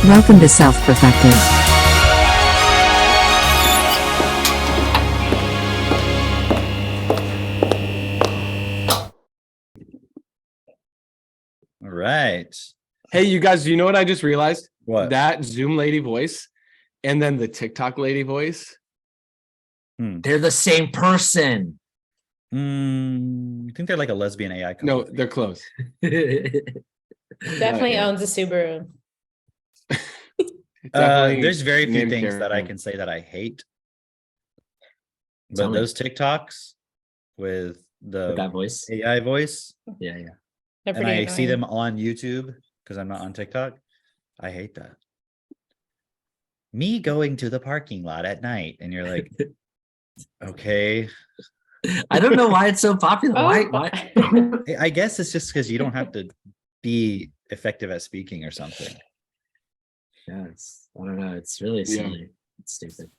Welcome to Self-Perfected. All right. Hey, you guys, you know what I just realized? What? That Zoom lady voice and then the TikTok lady voice. They're the same person. I think they're like a lesbian AI No, company. they're close. Definitely Yeah. owns a Subaru. Definitely There's very few named things that I Karen. can say that I hate. Tell But me. those TikToks with the With that voice. AI voice, Yeah. They're and pretty I see annoying. them on YouTube because I'm not on TikTok. I hate that. Me going to the parking lot at night, and you're like, okay. I don't know why it's so popular. Oh, Why? I guess it's just because you don't have to be effective at speaking or something. Yeah, I don't know. It's really Yeah. silly. It's stupid.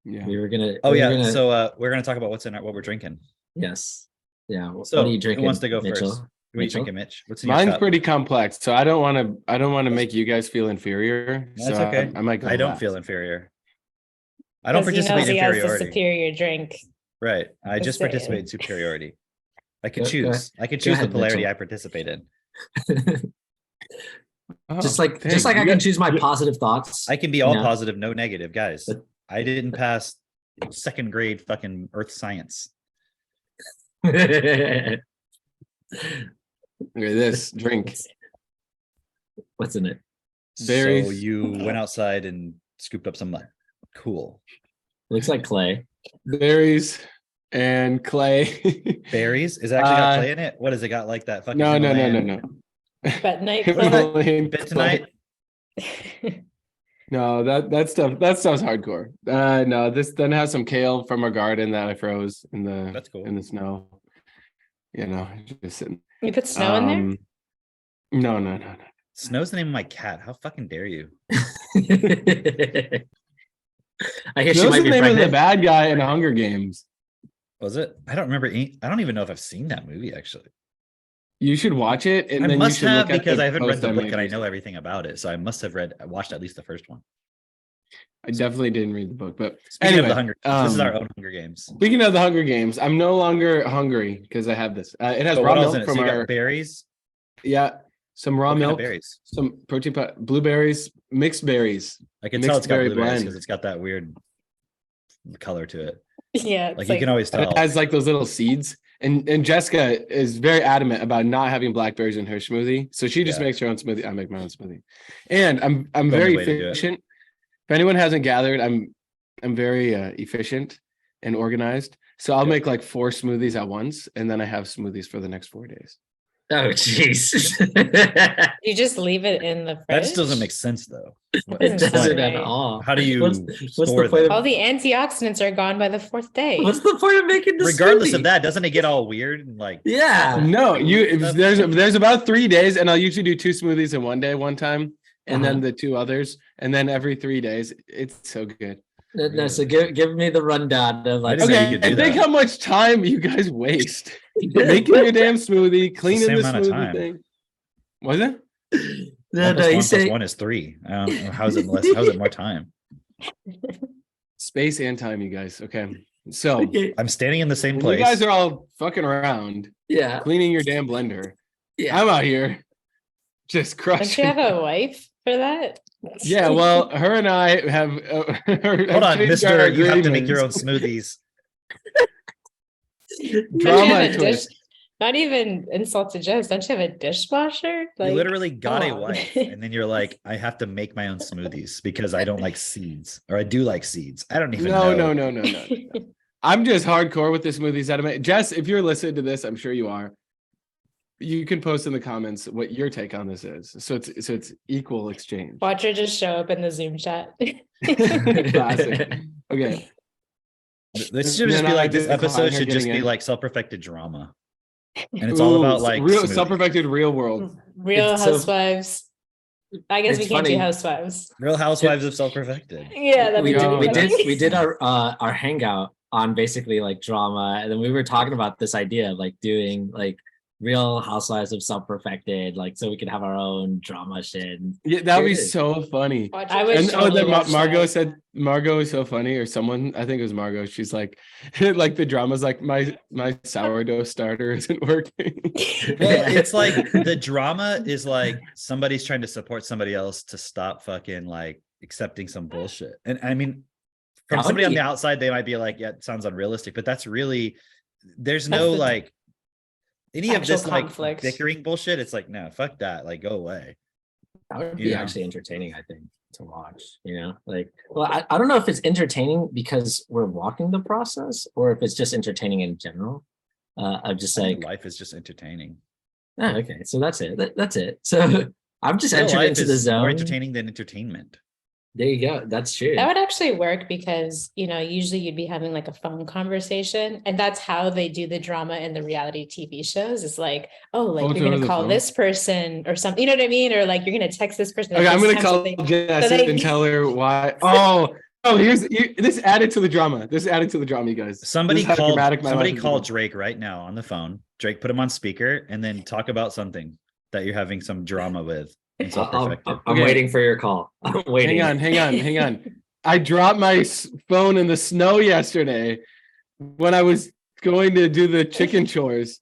Yeah. We were gonna. Oh we were yeah, gonna- so we're gonna talk about what we're drinking. yes. Yeah. So What are you drinking? who wants to go Mitchell? first? What are you Mitchell? drinking, Mitch? What's in your Mine's cup? pretty complex, so I don't want to That's- make you guys feel inferior. That's so okay. I might go I don't last. feel inferior. I don't 'Cause he participate knows in he has the inferiority. superior drink. Right. I just Just saying. participate in superiority. I could Go choose. I could go choose ahead, the polarity Mitchell. I participate in. Oh, just like dang, I you can guys- choose my positive thoughts. I can be all Yeah. positive, no negative, guys. But- I didn't pass second grade fucking earth science. Look at this drink. What's in it? So Berries. you went outside and scooped up some mud. Cool. Looks like clay. Berries and clay. Berries? Is it actually got Uh, clay in it? What has it got like that fucking no. Himalayan But night Himalayan bit clay. tonight? No, that stuff's hardcore. No, this then has some kale from our garden that I froze in the That's cool. in the snow. You know, just sitting. You put snow in there? No. Snow's the name of my cat. How fucking dare you? I guess she Snow's might the be name of the pregnant. bad guy in Hunger Games. Was it? I don't remember. I don't even know if I've seen that movie actually. You should watch it, and I then must you should have look at because I haven't read post the book made and I know recently. everything about it. So I must have watched at least the first one. I definitely didn't read the book, but Speaking anyway, of the Hunger Games, this is our um, own Hunger Games. Speaking of the Hunger Games, I'm no longer hungry because I have this. It has But raw what else in milk it? So from you got our berries. some raw What kind of milk, berries? some protein, blueberries, mixed berries. I can tell mixed it's got berry blueberries blend. because it's got that weird color to it. Yeah. Like It's you can always And tell. it has like those little seeds. And Jessica is very adamant about not having blackberries in her smoothie. So she just Yeah. makes her own smoothie. I make my own smoothie. And I'm Only very way to do it. efficient. If anyone hasn't gathered, I'm very efficient and organized. So I'll Good. make like 4 smoothies at once, and then I have smoothies for the next 4 days. Oh jeez. You just leave it in the fridge. That just doesn't make sense though. It doesn't Right. at all. How do you What's store the point them? All the antioxidants are gone by the 4th day. What's the point of making this? Regardless smoothie? of that, doesn't it get all weird and like? Yeah. No, if That's- there's about 3 days, and I'll usually do 2 smoothies in one day, one time, and then Uh-huh. the 2 others, and then every 3 days. It's so good. No, so give me the rundown of like. didn't know Okay, you could do think that. how much time you guys waste making your damn smoothie, cleaning same the amount of smoothie time. thing. Was it? No, One plus you one plus say 1 is 3. I don't know. How is it less? How is it more time? Space and time, you guys. Okay, so okay. I'm standing in the same when place. you guys are all fucking around Yeah. cleaning your damn blender, Yeah. I'm out here just Don't you crushing. have a wife for that? Yeah, well, her and I have. Hold on, Mister. You have to make your own smoothies. Don't you drama have a twist. Not even insult to Jess. Don't you have a dishwasher? You literally got a come on. wife, and then you're like, I have to make my own smoothies because I don't like seeds, or I do like seeds. I don't even No, know. no. I'm just hardcore with the smoothies that I make. Jess, if you're listening to this, I'm sure you are. You can post in the comments what your take on this is. So it's equal exchange. Watch her just show up in the Zoom chat. Classic. Okay. This should And just then be I like this decline episode her should just getting be in. like self-perfected drama, and it's all about Ooh, like real smoothies. self-perfected real world. Real It's so- housewives. I guess we it's can't do funny. housewives. Real Housewives of Self-Perfected. Yeah, that'd we be did No, we really did funny. we did our hangout on basically like drama, and then we were talking about this idea of like doing like Real Housewives of Self-Perfected, like so we could have our own drama shit. Yeah, that'd be Here it is. so funny. I would And totally then watch Margot that. said Margot is so funny, or someone, I think it was Margot. She's like, like the drama's like my sourdough starter isn't working. Well, it's like the drama is like somebody's trying to support somebody else to stop fucking like accepting some bullshit. And I mean, from That would somebody on be- the outside, they might be like, yeah, it sounds unrealistic, but that's really, there's That's no the like any of actual this like conflict. bickering bullshit. It's like, no, fuck that. Like, go away. That would You be know? actually entertaining, I think, to watch, you know? Like, well, I don't know if it's entertaining because we're walking the process or if it's just entertaining in general. I'm just I think like, life is just entertaining. oh, okay, so that's it. That's it. So I'm just Real entered life into the is more zone. entertaining than entertainment. There you go. That's true. That would actually work because, usually you'd be having like a phone conversation, and that's how they do the drama in the reality TV shows. It's like, oh, like Oh, you're it's over gonna the call phone? this person or something, you know what I mean? Or like you're gonna text this person. at Okay, I'm this gonna time, so call they- Jess they- and tell her why. This added to the drama. This added to the drama, you guys. Somebody This is how called dramatic my somebody life has call become. Drake right now on the phone. Drake, put him on speaker and then talk about something that you're having some drama with. And I'm, self-perfected. I'm Okay. waiting for your call. I'm waiting. Hang on. I dropped my phone in the snow yesterday when I was going to do the chicken chores.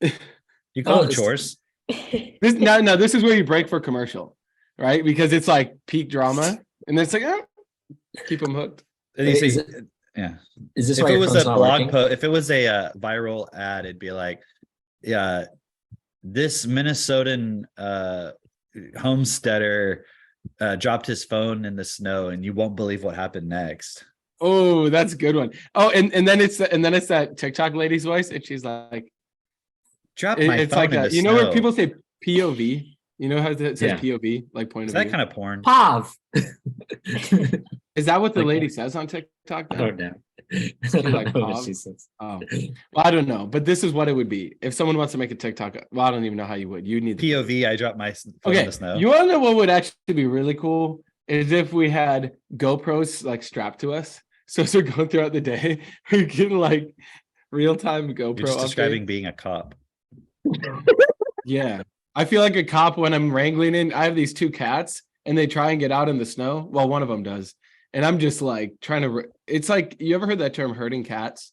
You call Oh, them chores. This is where you break for commercial, right? Because it's like peak drama, and then it's like, keep them hooked. And you Wait, say, is it- yeah. Is this If why it your was phone's a not blog working? post, if it was a viral ad, it'd be like, yeah, this Minnesotan homesteader dropped his phone in the snow, and you won't believe what happened next. Oh, that's a good one. Oh, and then it's that TikTok lady's voice, and she's like, Drop my it's phone like in that. the You know snow. where people say POV? You know how it says Yeah. POV, like point Is of that view? kind of porn? Pav. Is that what the like- lady says on TikTok? I now? don't know. I don't like know what Pav? she says. Oh, well, I don't know, but this is what it would be if someone wants to make a TikTok. Well, I don't even know how you would. You need the POV, I dropped my phone in Okay, the snow. you want to know what would actually be really cool is if we had GoPros like strapped to us. So as we're going throughout the day, we're getting like real time GoPro. You're just update. describing being a cop. Yeah, I feel like a cop when I'm wrangling in. I have these two cats, and they try and get out in the snow. Well, one of them does, and I'm just like trying to. It's like, you ever heard that term, herding cats?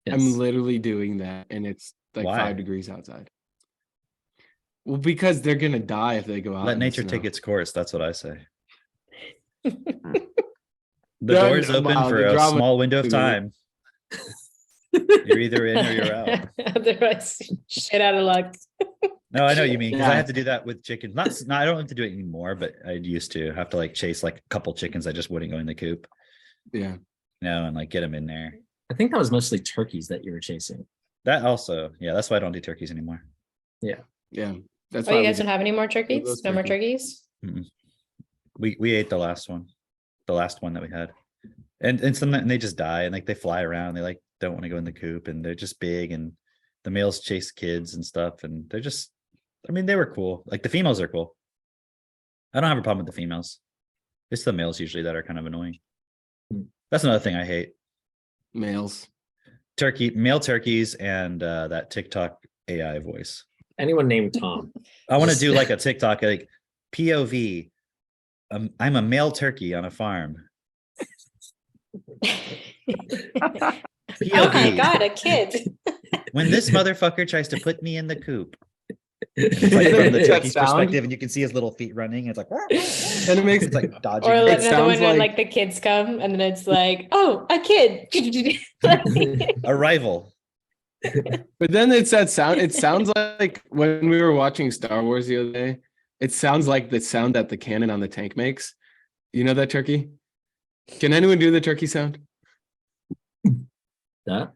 Yes. I'm literally doing that, and it's like Why? 5 degrees outside. Well, because they're gonna die if they go out. Let in the nature take snow. its course. That's what I say. The No, door is no, open wow, for the a drama- small window of time. You're either in or you're out. Otherwise, shit out of luck. No, I know what you mean. 'Cause I Yeah. have to do that with chickens. Not, I don't have to do it anymore, but I used to have to like chase like a couple chickens that just wouldn't go in the coop, Yeah. and like get them in there. I think that was mostly turkeys that you were chasing. That also, yeah, that's why I don't do turkeys anymore. Yeah. That's Oh, why you we guys get- don't have any more those turkeys? No more turkeys. turkeys? We ate the last one that we had, and some and they just die and like they fly around. They like don't want to go in the coop, and they're just big, and the males chase kids and stuff, and they're just. I mean, they were cool. Like the females are cool. I don't have a problem with the females. It's the males usually that are kind of annoying. That's another thing I hate. males. Male turkeys and that TikTok AI voice. Anyone named Tom? I want to Just- do like a TikTok like POV. I'm a male turkey on a farm. Oh my POV. God, a kid. When this motherfucker tries to put me in the coop. It's like from the That turkey's sound? perspective, and you can see his little feet running. It's like, And it makes it's like dodging. Or It another sounds one when like- like the kids come and then it's like, oh, a kid. Arrival. But then it's that sound. It sounds like when we were watching Star Wars the other day, it sounds like the sound that the cannon on the tank makes. You know that turkey? Can anyone do the turkey sound? That?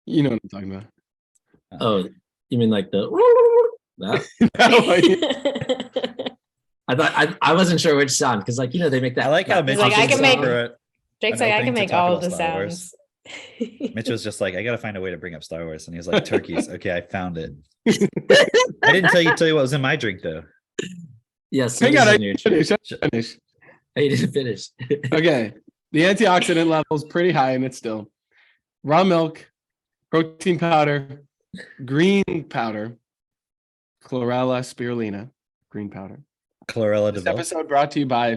You know what I'm talking about. Oh, you mean like the that? I thought I wasn't sure which sound because like they make that. I like how that Mitch Like, was I just can make- over Drake's an like, I opening can to make talk all about of the Star Wars. sounds. Mitch was just like, I gotta find a way to bring up Star Wars, and he was like, turkeys. Okay, I found it. I didn't tell you what was in my drink though. Yes. Hang it on, is I in your didn't drink. finish. Hey, you didn't finish. Okay. The antioxidant level is pretty high in it still. Raw milk, protein powder, green powder, chlorella spirulina, green powder. Chlorella This Deville. episode brought to you by,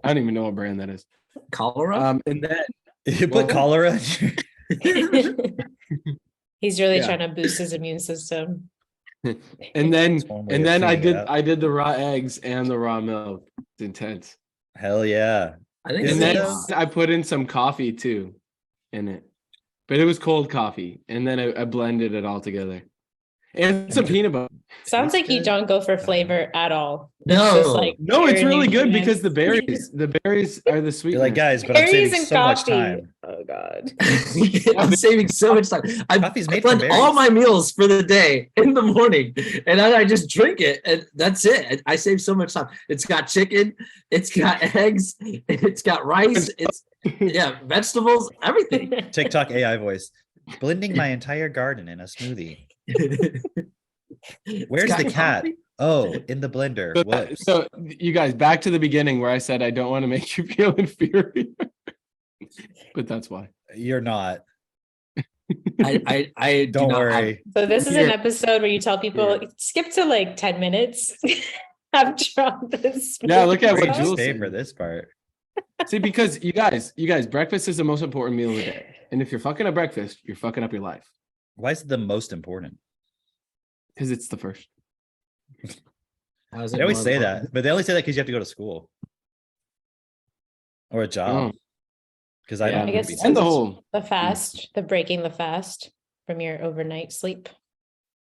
I don't even know what brand that is. Cholera. And then You put What? cholera in your- He's really Yeah. trying to boost his immune system. and then That's one way of I cleaning it did up. the raw eggs and the raw milk. It's intense. Hell yeah. I think Is And it then though? I put in some coffee too in it. But it was cold coffee. And then I blended it all together. And some peanut butter. Sounds Tastes like you good. don't go for flavor at all. It's No. just like No, it's pure really good because nutrients. the berries are the sweet. You're like, guys, but I'm Berries saving and so much coffee. time. Oh god. I'm saving so much time. I Coffee's made from blend all berries. my meals for the day in the morning, and then I just drink it, and that's it. I save so much time. It's got chicken, it's got eggs, it's got rice, it's vegetables, everything. TikTok AI voice. Blending my entire garden in a smoothie. Where's the cat? Oh, in the blender. So, Whoops. so you guys, back to the beginning where I said I don't want to make you feel inferior. But that's why. You're not. I do Don't not have- worry. So this is an Here. episode where you tell people skip to like 10 minutes after all this. Yeah, look at what Great Jules stay said. for this part. See, because you guys, breakfast is the most important meal of the day. And if you're fucking up breakfast, you're fucking up your life. Why is it the most important? Because it's the first. How is it They always more say important? that, but they only say that because you have to go to school or a job. Because I Yeah. don't. I wanna guess be it's And the doing this. whole The fast, the breaking the fast from your overnight sleep.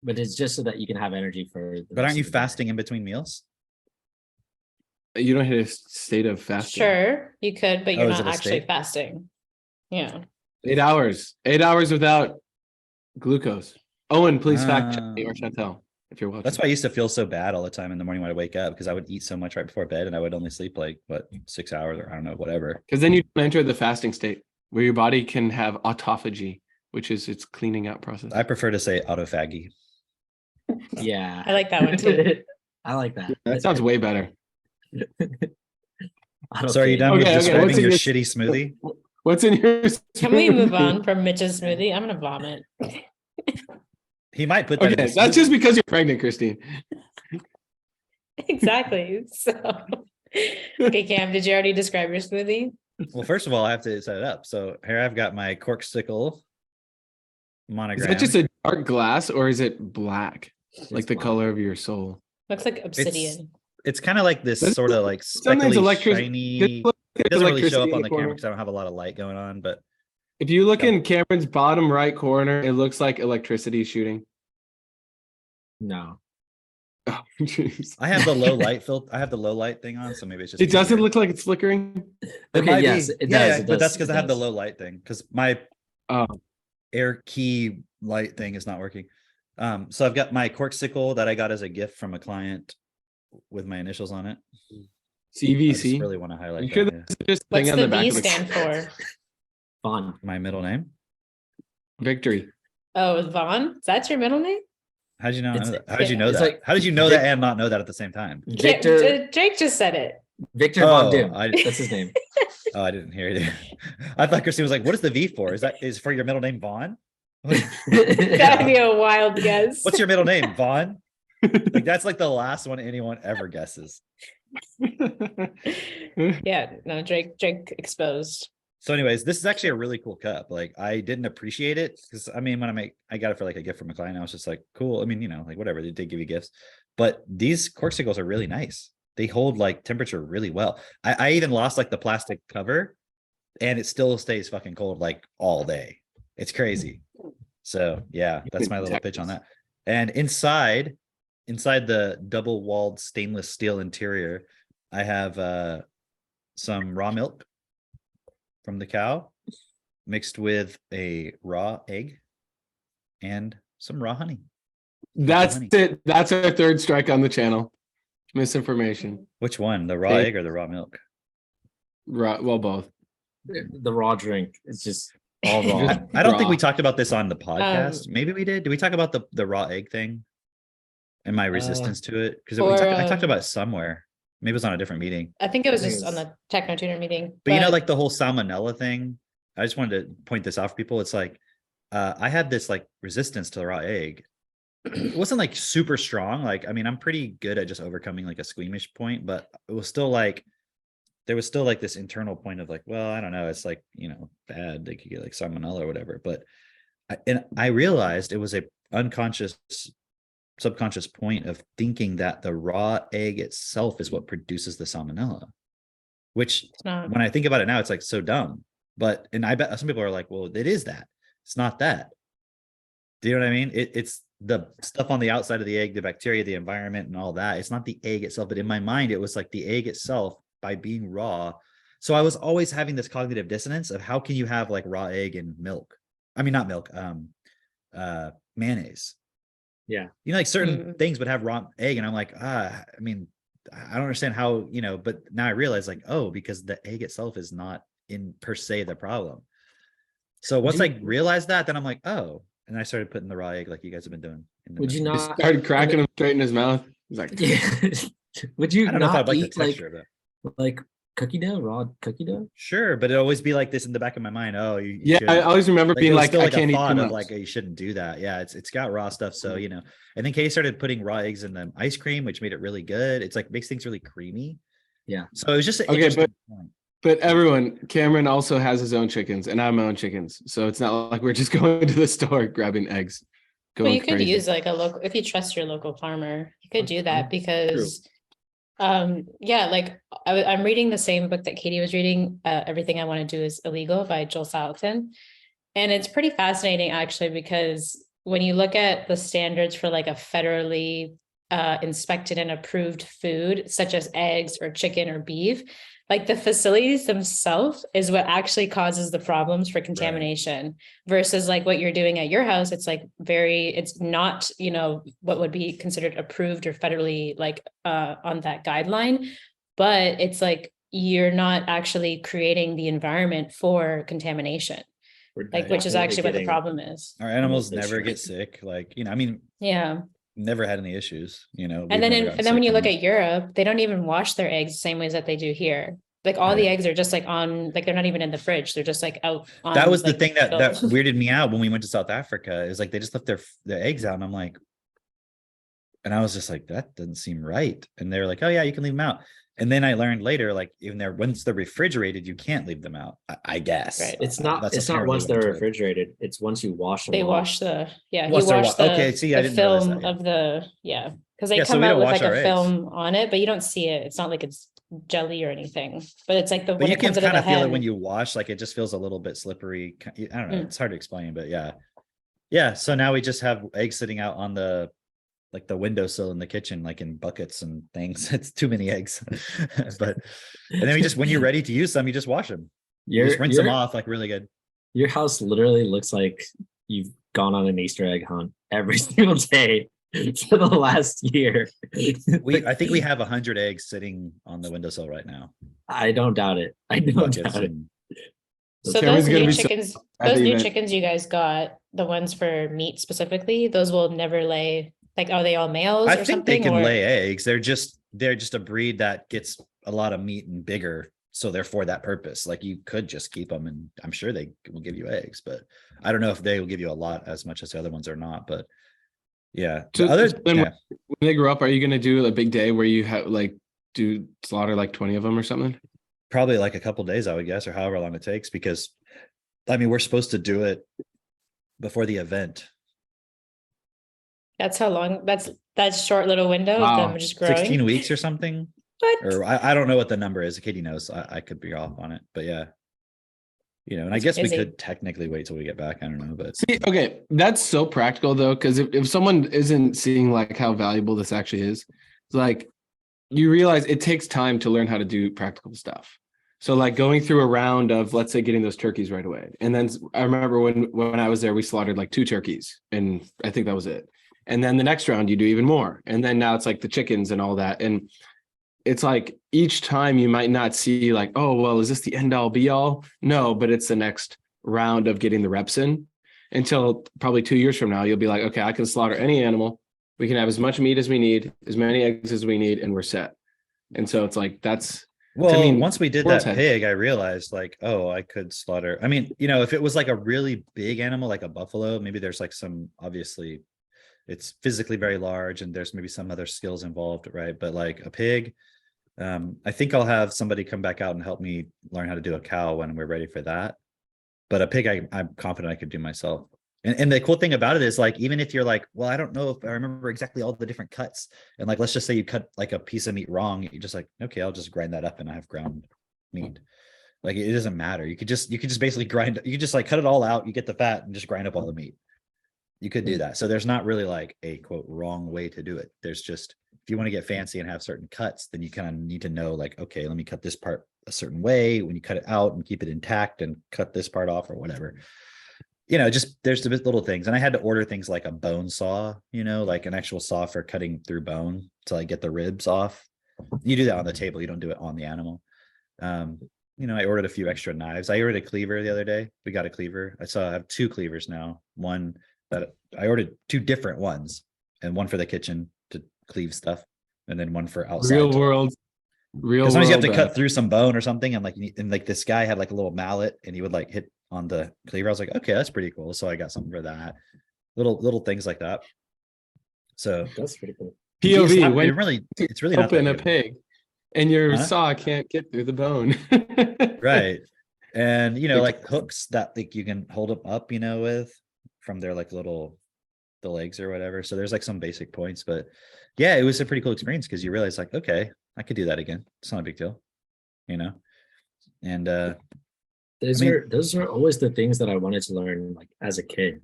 But it's just so that you can have energy for. The But rest aren't you of the day. fasting in between meals? you don't hit a state of fasting. Sure, you could, but Oh, you're is not it a actually state? fasting. Yeah. 8 hours. 8 hours without glucose. Owen, please fact check me or Chantel if you're watching. That's why I used to feel so bad all the time in the morning when I wake up because I would eat so much right before bed and I would only sleep like 6 hours or I don't know, whatever. Because then you enter the fasting state where your body can have autophagy, which is its cleaning out process. I prefer to say autophagy. Yeah, I like that one too. I like that. That sounds way better. So are you done with Okay, okay, describing what's in your your- shitty smoothie? What's in your? Can we move on from Mitch's smoothie? I'm gonna vomit. He might put that in Okay, the that's just smoothie. because you're pregnant, Christine. Exactly. So okay, Cam, did you already describe your smoothie? Well, first of all, I have to set it up. So here I've got my corksicle Is monogram. that just a dark glass or is it black, like It's the black. color of your soul? Looks like obsidian. It's kind of like this That's- sort of like sometimes speckly, electric- shiny. Look It at doesn't really show electricity up in on the the camera corner. because I don't have a lot of light going on, but If you look Yeah. in Cameron's bottom right corner, it looks like electricity shooting. No. Oh, jeez. I have the low light filter. I have the low light thing on, so maybe it's just. It doesn't easier. look like it's flickering. It Okay, might yes, be. it Yeah, does. yeah, it but that's does, because it I have the does. low light thing. Because my Oh, air key light thing is not working. So I've got my corksicle that I got as a gift from a client with my initials on it. I just CVC. really want to highlight You sure that, that's just a What's thing on the the back V of the stand for? Fun. my middle name. victory? Oh, Vaughn? That's your middle name? How did you know? It's- that? How did you know it's that? like How did you know that and not know that at the same time? Victor Drake just said it. Victor Oh, Von Doom. I- That's his name. Oh, I didn't hear it. I thought Christine was like, "What is the V for? Is that is for your middle name Vaughn? That'd be a wild guess. What's your middle name, Vaughn?" Like that's like the last one anyone ever guesses. Yeah, no, Drake exposed. So, anyways, this is actually a really cool cup. Like, I didn't appreciate it because I mean, I got it for like a gift from a client. I was just like, cool. I mean, you know, like whatever, they did give you gifts, but these corksicles are really nice. They hold like temperature really well. I even lost like the plastic cover, and it still stays fucking cold like all day. It's crazy. So yeah, that's my little pitch on that. And inside the double walled stainless steel interior, I have some raw milk from the cow mixed with a raw egg and some raw honey. That's honey. it. That's our third strike on the channel. Misinformation. Which one, the raw Egg. egg or the raw milk? Well, both. The raw drink. It's just all raw. I don't think Raw. we talked about this on the podcast. Maybe we did. Did we talk about the raw egg thing and my resistance to it? Because I talked about it somewhere. Maybe it was on a different meeting. I think it was I think just on it's- the Techno Tuner meeting. But you know, like the whole salmonella thing. I just wanted to point this out for people. It's like I had this like resistance to the raw egg. It wasn't like super strong. Like, I mean, I'm pretty good at just overcoming like a squeamish point, but it was still like, there was still like this internal point of like, well, I don't know, it's like, you know, bad. They could get like salmonella or whatever. But I realized it was a unconscious, subconscious point of thinking that the raw egg itself is what produces the salmonella, which It's not. when I think about it now, it's like so dumb. But, and I bet some people are like, well, it is that. It's not that. Do you know what I mean? It's the stuff on the outside of the egg, the bacteria, the environment, and all that. It's not the egg itself. But in my mind, it was like the egg itself by being raw. So I was always having this cognitive dissonance of how can you have like raw egg and milk? I mean, not milk, mayonnaise. Yeah. You know, like certain Mm. things would have raw egg, and I'm like, I mean, I don't understand how, you know, but now I realize like, oh, because the egg itself is not in per se the problem. So once I realized that, then I'm like, oh, and I started putting the raw egg like you guys have been doing. In the Would you milk. He not? started cracking them straight in his mouth. He's like, Yeah. Would you I don't know if not I'd like the eat like texture of it. like cookie dough, raw cookie dough? Sure, but it always be like this in the back of my mind. Oh, you yeah, I shouldn't. always remember Like, being it was like, still I like a can't eat too thought of much. like, oh, you shouldn't do that. Yeah, it's got raw stuff, so you know. And then Katie started putting raw eggs in the ice cream, which made it really good. It's like makes things really creamy. Yeah. So it was just an Okay, interesting point. But everyone, Cameron also has his own chickens, and I have my own chickens. So it's not like we're just going to the store grabbing eggs. Well, Going you could crazy. use like a local, if you trust your local farmer, you could do that because, yeah, like I'm reading the same book that Katie was reading, Everything I Want to Do is Illegal by Joel Salatin. And it's pretty fascinating actually, because when you look at the standards for like a federally inspected and approved food, such as eggs or chicken or beef, like the facilities themselves is what actually causes the problems for contamination versus like what you're doing at your house. It's like it's not, you know, what would be considered approved or federally like on that guideline, but it's like you're not actually creating the environment for contamination, like which is actually what the problem is. Our animals That's never right. get sick. Like, you know, I mean, Yeah. never had any issues, you know. And we've then never gotten and then when sick you from look them. at Europe, they don't even wash their eggs the same ways that they do here. Like all the Right. eggs are just like on, like they're not even in the fridge. They're just like out. That on, was the like, thing that the- weirded me out when we went to South Africa, is like they just left their eggs out, and I'm like, and I was just like, that doesn't seem right. And they're like, oh yeah, you can leave them out. And then I learned later, like even there, once they're refrigerated, you can't leave them out. I guess Right. It's not. That's It's not apparently once what they're I'm told. refrigerated. It's once you wash them. They off. wash the, yeah, he Once they're washed wa- the, okay, see, I the didn't realize film that, yeah. of the, yeah. Because they Yeah, so come we out don't with wash like a our eggs. film on it, but you don't see it. It's not like it's jelly or anything, but it's like the, But when you it can comes out of kind the of feel it when hen. you wash, like it just feels a little bit slippery. I don't know. Mm. It's hard to explain, but yeah. Yeah. So now we just have eggs sitting out on the like the windowsill in the kitchen, like in buckets and things. It's too many eggs. But and then we just, when you're ready to use them, you just wash them. You just rinse them off like really good. Your house literally looks like you've gone on an Easter egg hunt every single day for the last year. I think we have 100 eggs sitting on the windowsill right now. I don't doubt it. I don't Buckets doubt it. and- So Cameron's those gonna new be so chickens, at those the new event. chickens you guys got, the ones for meat specifically, those will never lay, like, are they all males I or think they something? can Or lay eggs. They're just a breed that gets a lot of meat and bigger. So they're for that purpose. Like you could just keep them, and I'm sure they will give you eggs, but I don't know if they will give you a lot as much as the other ones or not. But yeah, So the other, then yeah. when they grow up, are you going to do a big day where you have like do slaughter like 20 of them or something? Probably like a couple days, I would guess, or however long it takes, because I mean, we're supposed to do it before the event. that's how long, that's that short little window of Wow. them just growing. 16 weeks or something. What? Or I don't know what the number is. Katie knows. I could be off on it, but yeah. You know, and I That's guess we crazy. could technically wait till we get back. I don't know, but See, okay, that's so practical though, because if someone isn't seeing like how valuable this actually is, it's like you realize it takes time to learn how to do practical stuff. So like going through a round of, let's say, getting those turkeys right away. And then I remember when I was there, we slaughtered like 2 turkeys, and I think that was it. And then the next round you do even more. And then now it's like the chickens and all that. And it's like each time you might not see like, oh, well, is this the end all be all? No, but it's the next round of getting the reps in, until probably 2 years from now, you'll be like, okay, I can slaughter any animal. We can have as much meat as we need, as many eggs as we need, and we're set. And so it's like, that's Well, mean, once we did world's that head. pig, I realized like, oh, I could slaughter. I mean, you know, if it was like a really big animal, like a buffalo, maybe there's like some obviously it's physically very large and there's maybe some other skills involved, right? But like a pig, I think I'll have somebody come back out and help me learn how to do a cow when we're ready for that. But a pig, I'm confident I could do myself. And the cool thing about it is like, even if you're like, well, I don't know if I remember exactly all the different cuts. And like, let's just say you cut like a piece of meat wrong. You're just like, okay, I'll just grind that up and I have ground meat. Like it doesn't matter. You could just basically grind, you could just like cut it all out. You get the fat and just grind up all the meat. You could do that. So there's not really like a quote wrong way to do it. There's just, if you want to get fancy and have certain cuts, then you kind of need to know like, okay, let me cut this part a certain way when you cut it out and keep it intact and cut this part off or whatever. You know, just there's the little things. And I had to order things like a bone saw, you know, like an actual saw for cutting through bone to like get the ribs off. You do that on the table, you don't do it on the animal. You know, I ordered a few extra knives. I ordered a cleaver the other day. We got a cleaver. I have 2 cleavers now. One that I ordered 2 different ones, and one for the kitchen to cleave stuff, and then one for outside. Real world. Because sometimes you have to cut through some bone or something, and like this guy had like a little mallet, and he would like hit on the cleaver. I was like, okay, that's pretty cool. So I got something for that. Little things like that. So That's pretty cool. POV when it's really not open that a good. pig and your Huh? saw can't get through the bone. Right. And you know, Like- like hooks that like you can hold them up, you know, with from their like the legs or whatever. So there's like some basic points, but yeah, it was a pretty cool experience because you realize like, okay, I could do that again. It's not a big deal, you know. And Those are always the things that I wanted to learn like as a kid,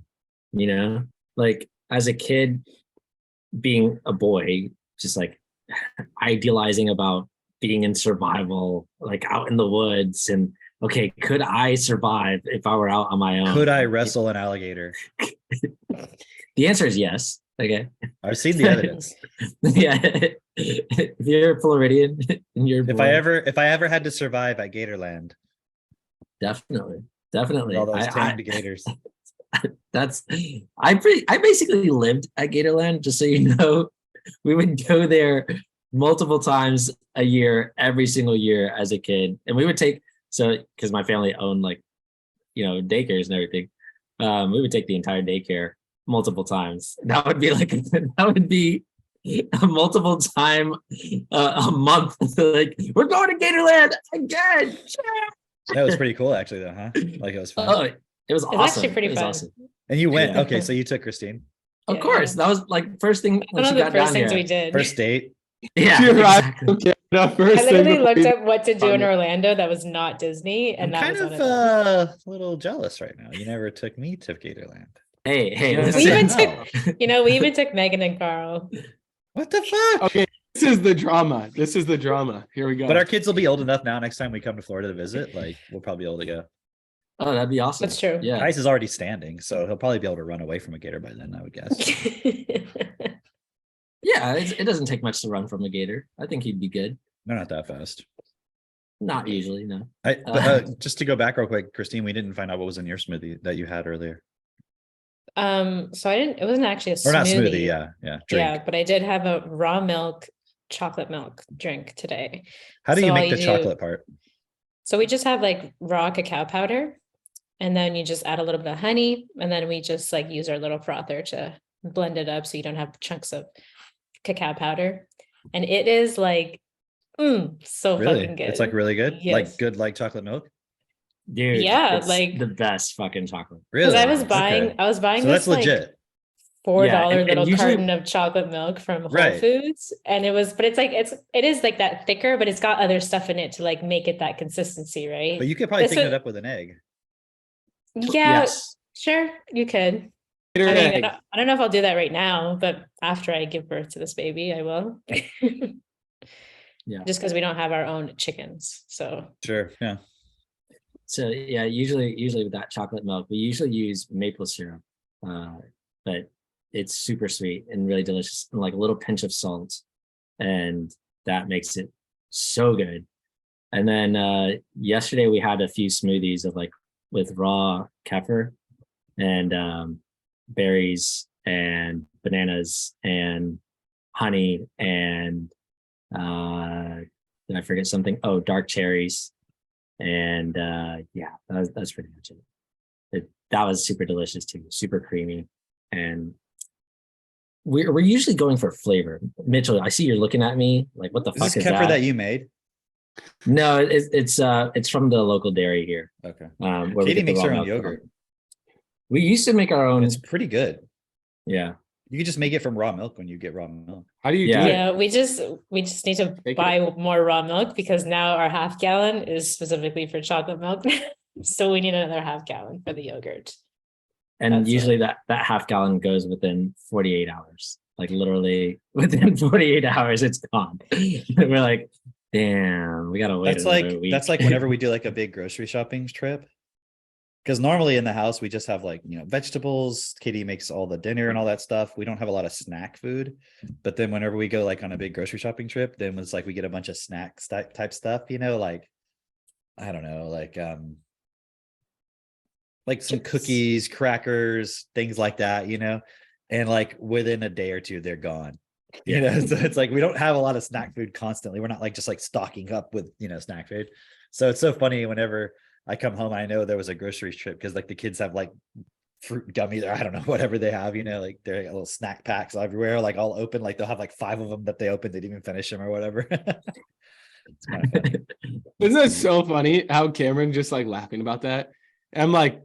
you know, like as a kid being a boy, just like idealizing about being in survival, like out in the woods and okay, could I survive if I were out on my own? could I wrestle an alligator? The answer is yes. Okay. I've seen the evidence. Yeah. If you're a Floridian and you're If born, I ever had to survive at Gatorland, definitely. with all those tamed gators. I basically lived at Gatorland, just so you know. We would go there multiple times a year, every single year as a kid. And we would take because my family owned like, you know, daycares and everything. We would take the entire daycare multiple times. That would be like a multiple time a month. Like, we're going to Gatorland again. That was pretty cool actually though, huh? Like it was fun. Oh, it was It's awesome. actually pretty It was fun. awesome. And you went, Yeah. okay, so you took Christine. Of Yeah. course, that was like first thing when One she of the got first down things here. we did. First date. Yeah, She arrived exactly. okay, the first I literally thing looked we- up what to do in Fun. Orlando that was not Disney, and I'm that kind was of one of them. a little jealous right now. You never took me to Gatorland. Hey, Yeah. listen. We even No. took, you know, we even took Megan and Carl. What the fuck? Okay, this is the drama. This is the drama. Here we go. But our kids will be old enough now. Next time we come to Florida to visit, like we'll probably be able to go. Oh, that'd be awesome. That's true. Yeah. Tice is already standing, so he'll probably be able to run away from a gator by then, I would guess. Yeah, it doesn't take much to run from a gator. I think he'd be good. They're not that fast. Not usually, no. Just to go back real quick, Christine, we didn't find out what was in your smoothie that you had earlier. So it wasn't actually a Or not smoothie, smoothie. yeah. Drink. Yeah, but I did have a raw milk chocolate milk drink today. How do so you all make the you do- chocolate part? So we just have like raw cacao powder, and then you just add a little bit of honey, and then we just like use our little frother to blend it up so you don't have chunks of cacao powder. And it is like so Really? fucking good. It's like really good? Yes. Like good like chocolate milk? Dude, Yeah, it's like- the best fucking chocolate. Really? Because I was Okay. buying So this that's like legit. $4 Yeah, and little usually- carton of chocolate milk from Whole Right. Foods, and but it is like that thicker, but it's got other stuff in it to like make it that consistency, right? But you could probably This thicken was- it up with an egg. Yeah, Yes. sure, you could. Gator I mean, egg. I don't know if I'll do that right now, but after I give birth to this baby, I will. Yeah. Just because we don't have our own chickens, so Sure. Yeah. So yeah, usually with that chocolate milk, we usually use maple syrup, but it's super sweet and really delicious, and like a little pinch of salt, and that makes it so good. And then yesterday we had a few smoothies of like with raw kefir and berries and bananas and honey and Did I forget something? Oh, dark cherries. And yeah, that's pretty much it. That was super delicious too, super creamy. And we're usually going for flavor. Mitchell, I see you're looking at me like, what the Is fuck this is Kefir that? that you made? No, it's from the local dairy here. Okay. Where we Katie get the makes raw her own milk from. yogurt. We used to make our own. It's pretty good. Yeah. You can just make it from raw milk when you get raw milk. How do you Yeah. do it? Yeah, we just need to Make it- buy more raw milk because now our half gallon is specifically for chocolate milk. So we need another half gallon for the yogurt. And That's usually that half gallon goes within 48 hours. Like literally within 48 hours, it's gone. We're like, damn, we gotta wait That's another like week. that's like whenever we do like a big grocery shopping trip. Because normally in the house we just have like, vegetables. Katie makes all the dinner and all that stuff. We don't have a lot of snack food. But then whenever we go like on a big grocery shopping trip, then it's like we get a bunch of snacks type stuff, like I don't know, like some Chips. cookies, crackers, things like that, and like within a day or two they're gone. So it's like we don't have a lot of snack food constantly. We're not like just like stocking up with snack food. So it's so funny whenever I come home, I know there was a grocery trip because like the kids have like fruit gummies or I don't know, whatever they have, like they're little snack packs everywhere, like all open, like they'll have like 5 of them that they opened, they didn't even finish them or whatever. It's kind of funny. Isn't that so funny how Cameron just like laughing about that? I'm like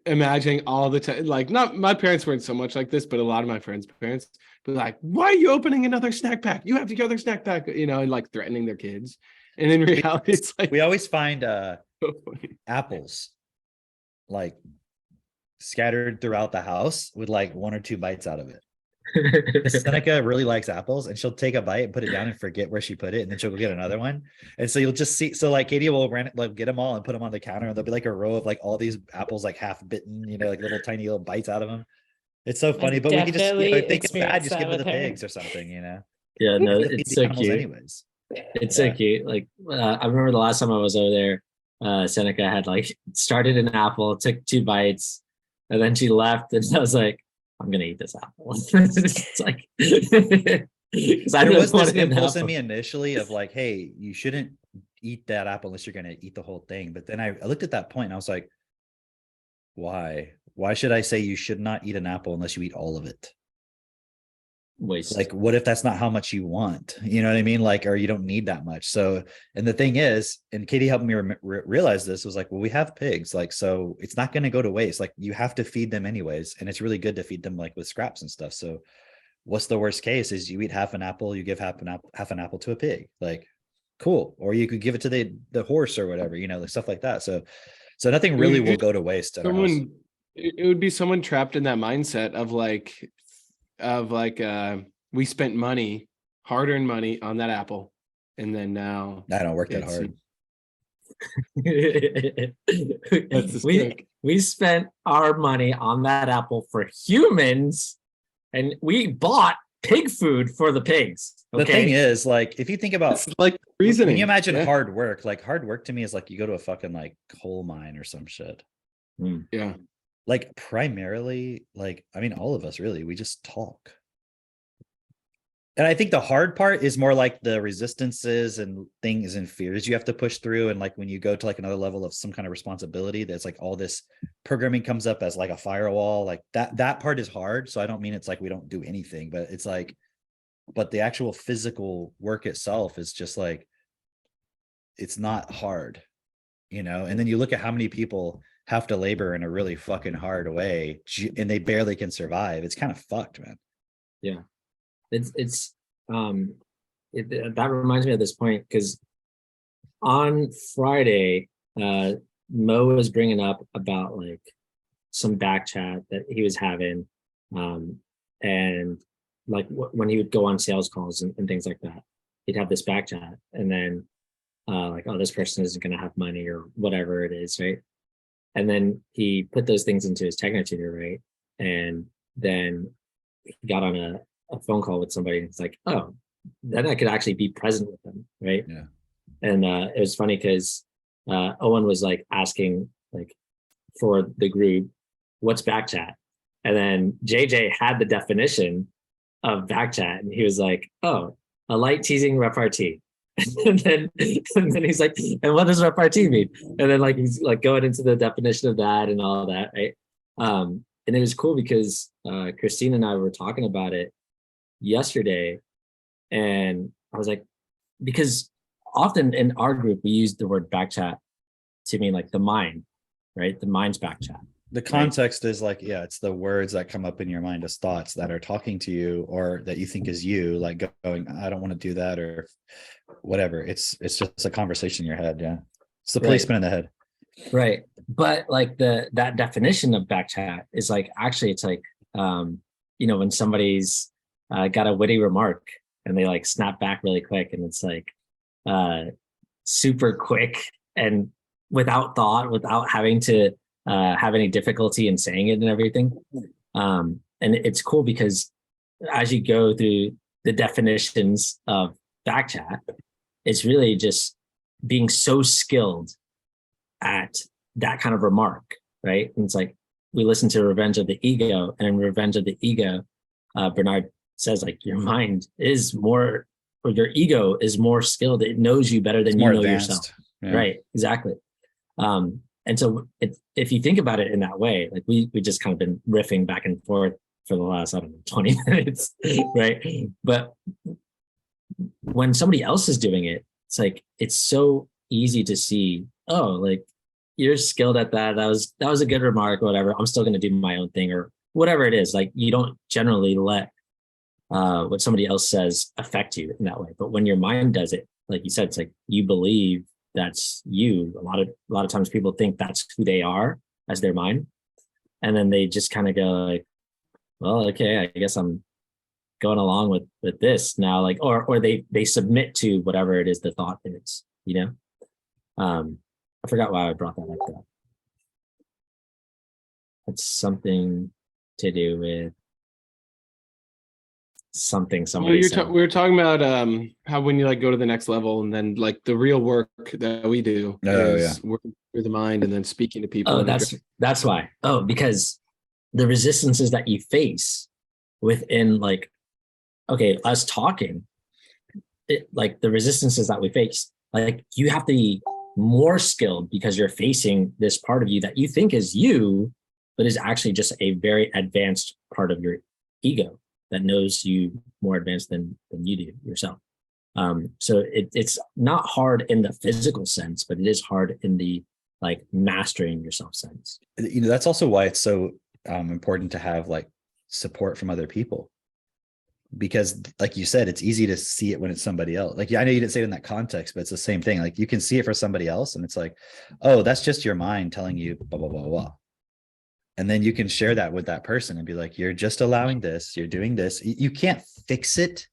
imagining all the time, like not my parents weren't so much like this, but a lot of my friends' parents be like, why are you opening another snack pack? You have to get another snack pack, and like threatening their kids. And in reality, it's like We always find so funny. apples like scattered throughout the house with like 1 or 2 bites out of it. Seneca really likes apples and she'll take a bite and put it down and forget where she put it, and then she'll go get another one. And so you'll just see, so like Katie will get them all and put them on the counter, and there'll be like a row of like all these apples like half bitten, like little tiny little bites out of them. It's so funny, but we can just, definitely if they get bad, experienced just give that it to the with her. pigs or something, Yeah, no, Feed it's the so animals cute. anyways. It's so Yeah. cute. Like I remember the last time I was over there, Seneca had like started an apple, took 2 bites, and then she left, and I was like, I'm gonna eat this apple. It's like because I There was really this wanted an impulse in apple. me initially of like, hey, you shouldn't eat that apple unless you're going to eat the whole thing. But then I looked at that point and I was like, why should I say you should not eat an apple unless you eat all of it? Waste. Like, what if that's not how much you want? You know what I mean? Like, or you don't need that much. So, and the thing is, and Katie helped me realize this, was like, well, we have pigs, like, so it's not going to go to waste. Like, you have to feed them anyways. And it's really good to feed them like with scraps and stuff. So what's the worst case is you eat half an apple, you give half an apple to a pig, like, cool. Or you could give it to the horse or whatever, like stuff like that. So nothing really will go to waste at our house. It would be someone trapped in that mindset of we spent money, hard-earned money on that apple, and then now I don't work that it's- hard. That's the we spent our money on that apple for humans, and we bought pig food for the pigs. The thing is, like, if you think about It's like reasoning. when you imagine Yeah. hard work, like hard work to me is like you go to a fucking like coal mine or some shit. Yeah. Like primarily, like, I mean, all of us really, we just talk. And I think the hard part is more like the resistances and things and fears you have to push through. And like when you go to like another level of some kind of responsibility, that's like all this programming comes up as like a firewall, like that part is hard. So I don't mean it's like we don't do anything, but it's like, but the actual physical work itself is just like, it's not hard, and then you look at how many people have to labor in a really fucking hard way and they barely can survive. It's kind of fucked, man. Yeah. That reminds me of this point, because on Friday, Mo was bringing up about like some back chat that he was having, and like when he would go on sales calls and things like that, he'd have this back chat, and then like, oh, this person isn't going to have money or whatever it is, right? And then he put those things into his Technotutor, right? And then he got on a phone call with somebody, and it's like, oh, then I could actually be present with them, right? Yeah. And it was funny because Owen was like asking like for the group, what's backchat? And then JJ had the definition of backchat, and he was like, oh, a light teasing repartee. and then he's like, and what does repartee mean? And then like he's like going into the definition of that and all that, right? And it was cool because Christine and I were talking about it yesterday, and I was like, because often in our group we use the word backchat to mean like the mind, right? The mind's backchat. The context is like, yeah, it's the words that come up in your mind as thoughts that are talking to you or that you think is you, like going, I don't want to do that or whatever. It's just a conversation in your head. Yeah. It's the policeman in the head. Right. But like that definition of backchat is like, actually it's like, when somebody's got a witty remark and they like snap back really quick, and it's like super quick and without thought, without having to have any difficulty in saying it and everything. And it's cool because as you go through the definitions of backchat, it's really just being so skilled at that kind of remark, right? And it's like, we listen to Revenge of the Ego, and in Revenge of the Ego, Bernard says like your mind is more, or your ego is more skilled. It knows you better than you know yourself. Yeah. Right. Exactly. And so if you think about it in that way, like we just kind of been riffing back and forth for the last, 20 minutes, right? But when somebody else is doing it, it's like, it's so easy to see, oh, like you're skilled at that. That was a good remark or whatever. I'm still going to do my own thing or whatever it is. Like you don't generally let what somebody else says affect you in that way. But when your mind does it, like you said, it's like you believe that's you. A lot of times people think that's who they are as their mind. And then they just kind of go like, well, okay, I guess I'm going along with this now, like, or they submit to whatever it is the thought is, I forgot why I brought that up though. It's something to do with something somebody said. We were talking about how when you like go to the next level, and then like the real work that we do is working through the mind and then speaking to people. Oh, that's why. Oh, because the resistances that you face within like, okay, us talking, like the resistances that we face, like you have to be more skilled because you're facing this part of you that you think is you, but is actually just a very advanced part of your ego that knows you more advanced than you do yourself. So it's not hard in the physical sense, but it is hard in the like mastering yourself sense. That's also why it's so important to have like support from other people, because like you said, it's easy to see it when it's somebody else. Like, yeah, I know you didn't say it in that context, but it's the same thing. Like you can see it for somebody else and it's like, oh, that's just your mind telling you blah, blah, blah, blah. And then you can share that with that person and be like, you're just allowing this, you're doing this. You can't fix it.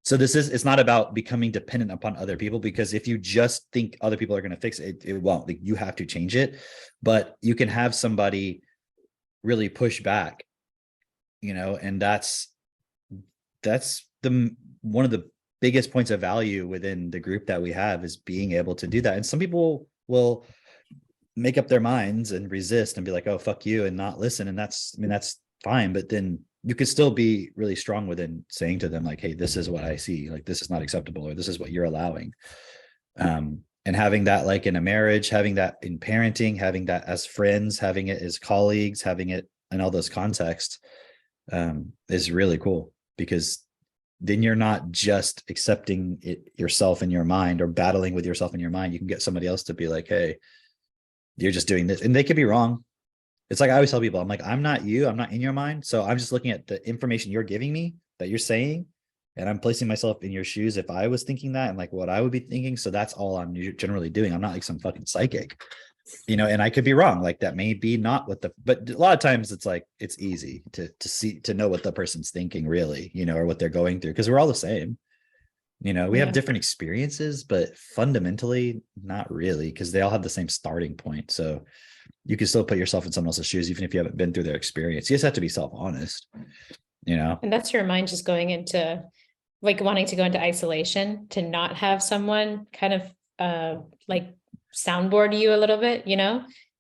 So it's not about becoming dependent upon other people, because if you just think other people are going to fix it, it won't. Like, you have to change it, but you can have somebody really push back, and that's one of the biggest points of value within the group that we have, is being able to do that. And some people will make up their minds and resist and be like, oh, fuck you, and not listen. And that's fine. But then you could still be really strong within saying to them like, hey, this is what I see. Like, this is not acceptable, or this is what you're allowing. And having that like in a marriage, having that in parenting, having that as friends, having it as colleagues, having it in all those contexts is really cool, because then you're not just accepting it yourself in your mind or battling with yourself in your mind. You can get somebody else to be like, hey, you're just doing this, and they could be wrong. It's like I always tell people, I'm like, I'm not you, I'm not in your mind. So I'm just looking at the information you're giving me that you're saying, and I'm placing myself in your shoes if I was thinking that and like what I would be thinking. So that's all I'm generally doing. I'm not like some fucking psychic, and I could be wrong. Like that may be not what but a lot of times it's like, it's easy to know what the person's thinking really, or what they're going through, because we're all the same. We have different experiences, but fundamentally not really, because they all have the same starting point. So you can still put yourself in someone else's shoes, even if you haven't been through their experience. You just have to be self-honest, And that's your mind just going into like wanting to go into isolation, to not have someone kind of like soundboard you a little bit,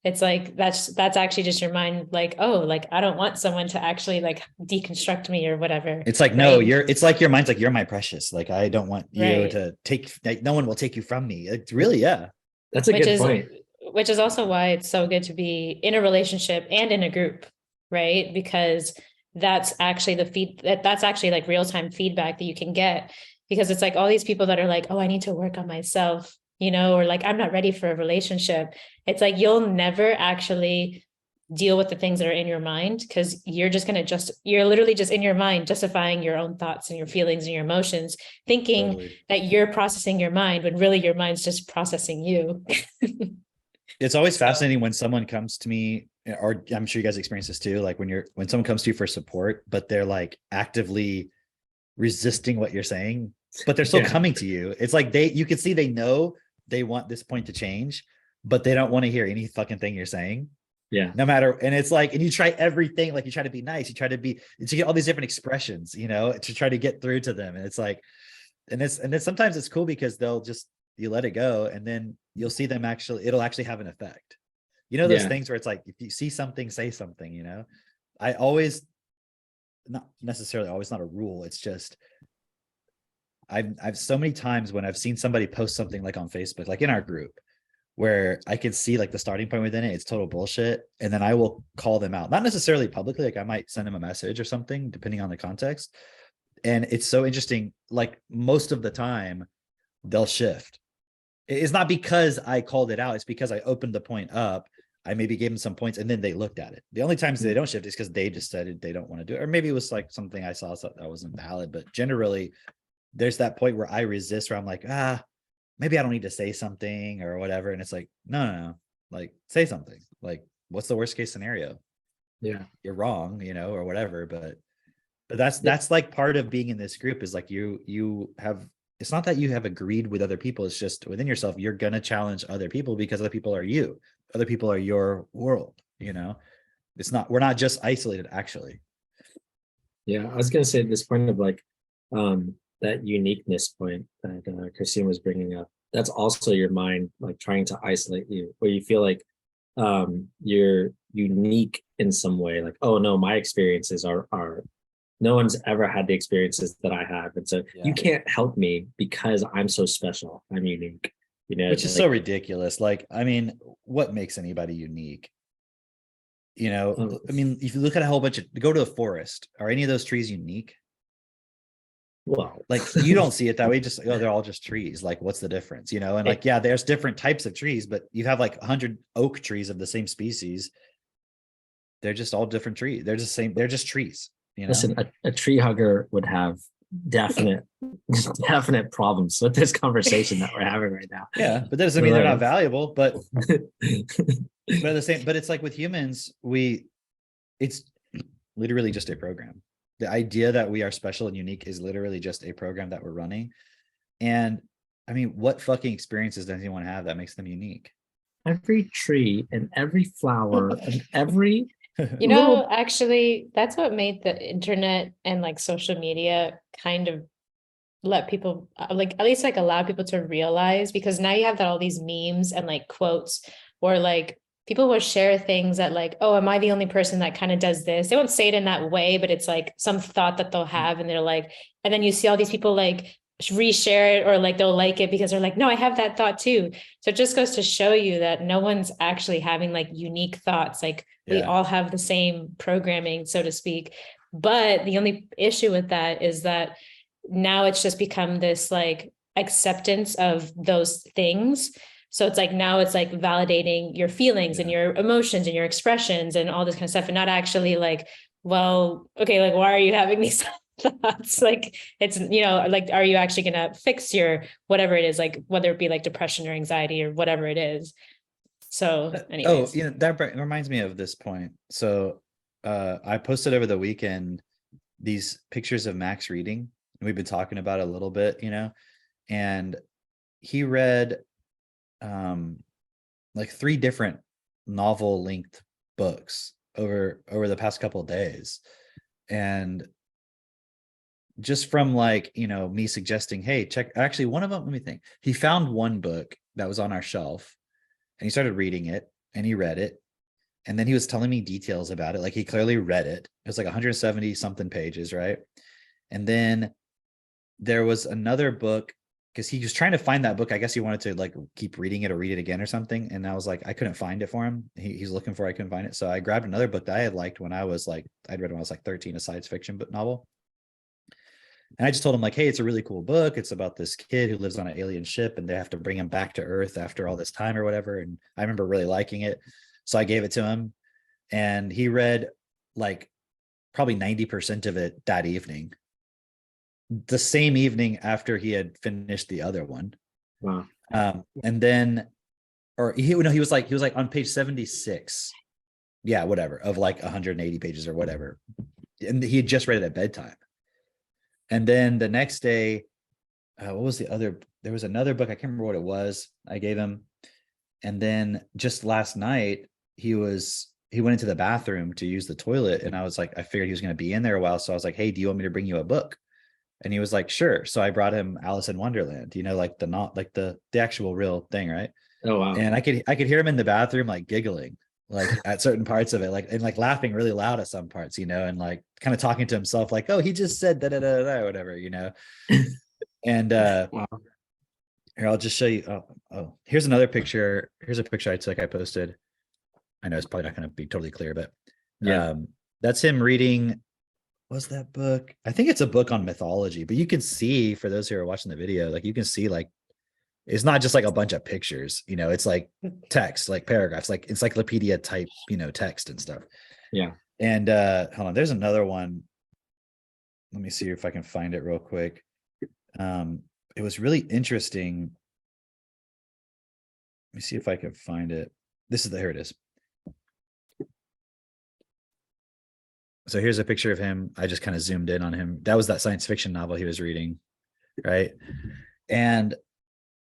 It's like that's actually just your mind, like, oh, like I don't want someone to actually like deconstruct me or whatever. It's like, no, right? it's like your mind's like, you're my precious. Like, I don't want you Right. to take, like, no one will take you from me. It's really, yeah. That's a Which good is point. which is also why it's so good to be in a relationship and in a group, right? Because that's actually that's actually like real-time feedback that you can get, because it's like all these people that are like, oh, I need to work on myself, or like I'm not ready for a relationship. It's like you'll never actually deal with the things that are in your mind, because you're literally just in your mind justifying your own thoughts and your feelings and your emotions, thinking Totally. that you're processing your mind when really your mind's just processing you. It's always fascinating when someone comes to me, or I'm sure you guys experience this too. Like when someone comes to you for support, but they're like actively resisting what you're saying, but they're still Yeah. coming to you. It's like you can see they know they want this point to change, but they don't want to hear any fucking thing you're saying. Yeah. No matter, and it's like, and you try everything, like you try to be nice, you try to get all these different expressions, to try to get through to them. And it's like, and then sometimes it's cool because you let it go, and then you'll see them it'll actually have an effect. Those Yeah. things where it's like, if you see something, say something, I always, not necessarily always, not a rule. It's just, I've so many times when I've seen somebody post something like on Facebook, like in our group, where I can see like the starting point within it, it's total bullshit. And then I will call them out, not necessarily publicly, like I might send them a message or something, depending on the context. And it's so interesting. Like most of the time they'll shift. It's not because I called it out. It's because I opened the point up. I maybe gave them some points and then they looked at it. The only times they don't shift is because they decided they don't want to do it. Or maybe it was like something I saw that wasn't valid, but generally there's that point where I resist, where I'm like, maybe I don't need to say something or whatever. And it's like, no, like say something. Like, what's the worst case scenario? Yeah. You're wrong, or whatever. But that's like part of being in this group, is like you have, it's not that you have agreed with other people. It's just within yourself, you're going to challenge other people because other people are you. Other people are your world, It's not, we're not just isolated, actually. Yeah. I was going to say this point of like, that uniqueness point that Christine was bringing up, that's also your mind like trying to isolate you, where you feel like you're unique in some way, like, oh no, my experiences are no one's ever had the experiences that I have, and so you can't help me because I'm so special, I'm unique, Which is so ridiculous. Like, I mean, what makes anybody unique? I mean, if you look at a whole bunch of, go to a forest, are any of those trees unique? Well, Like, you don't see it that way. Just, they're all just trees. Like, what's the difference? And like, yeah, there's different types of trees, but you have like 100 oak trees of the same species. They're just all different trees. They're just same. They're just trees. Listen, a tree hugger would have definite problems with this conversation that we're having right now. Yeah, but that doesn't mean they're not valuable. But but it's like with humans, it's literally just a program. The idea that we are special and unique is literally just a program that we're running. And I mean, what fucking experiences does anyone have that makes them unique? Every tree and every flower and every actually, that's what made the internet and like social media kind of let people like, at least like allow people to realize, because now you have all these memes and like quotes, or like people will share things that like, oh, am I the only person that kind of does this? They won't say it in that way, but it's like some thought that they'll have, and they're like, and then you see all these people like reshare it, or like they'll like it because they're like, no, I have that thought too. So it just goes to show you that no one's actually having like unique thoughts. Like we all have the same programming, so to speak. But the only issue with that is that now it's just become this like acceptance of those things. So it's like, now it's like validating your feelings and your emotions and your expressions and all this kind of stuff, and not actually like, well, okay, like, why are you having these thoughts? Like, it's, like, are you actually going to fix your, whatever it is, like, whether it be like depression or anxiety or whatever it is. So anyways. That reminds me of this point. So I posted over the weekend these pictures of Max reading, and we've been talking about it a little bit, and he read like 3 different novel length books over the past couple of days. And just from like, me suggesting, hey, check, actually one of them, let me think. He found one book that was on our shelf and he started reading it, and he read it. And then he was telling me details about it. Like he clearly read it. It was like 170 something pages, right? And then there was another book because he was trying to find that book. I guess he wanted to like keep reading it or read it again or something. And I was like, I couldn't find it for him. He's looking for it, I couldn't find it. So I grabbed another book that I had liked when I was like, I'd read when I was like 13, a science fiction book novel. And I just told him like, hey, it's a really cool book. It's about this kid who lives on an alien ship and they have to bring him back to Earth after all this time or whatever. And I remember really liking it. So I gave it to him and he read like probably 90% of it that evening. The same evening after he had finished the other one. Wow. And then, or he was like on page 76. Yeah, whatever, of like 180 pages or whatever. And he had just read it at bedtime. And then the next day, what was the other? There was another book. I can't remember what it was. I gave him. And then just last night, he went into the bathroom to use the toilet. And I was like, I figured he was going to be in there a while. So I was like, hey, do you want me to bring you a book? And he was like, sure. So I brought him Alice in Wonderland, like the actual real thing. Right. Oh, wow. And I could hear him in the bathroom, like giggling, like at certain parts of it, like, and like laughing really loud at some parts, and like kind of talking to himself, like, oh, he just said da da da da, whatever, And Wow. here, I'll just show you. Oh, here's another picture. Here's a picture I took. I posted. I know it's probably not going to be totally clear, but that's him reading. What's that book? I think it's a book on mythology, but you can see, for those who are watching the video, like you can see, like it's not just like a bunch of pictures, it's like text, like paragraphs, like encyclopedia type, text and stuff. Yeah. And hold on, there's another one. Let me see if I can find it real quick. It was really interesting. Let me see if I can find it. Here it is. So here's a picture of him. I just kind of zoomed in on him. That was that science fiction novel he was reading, right? And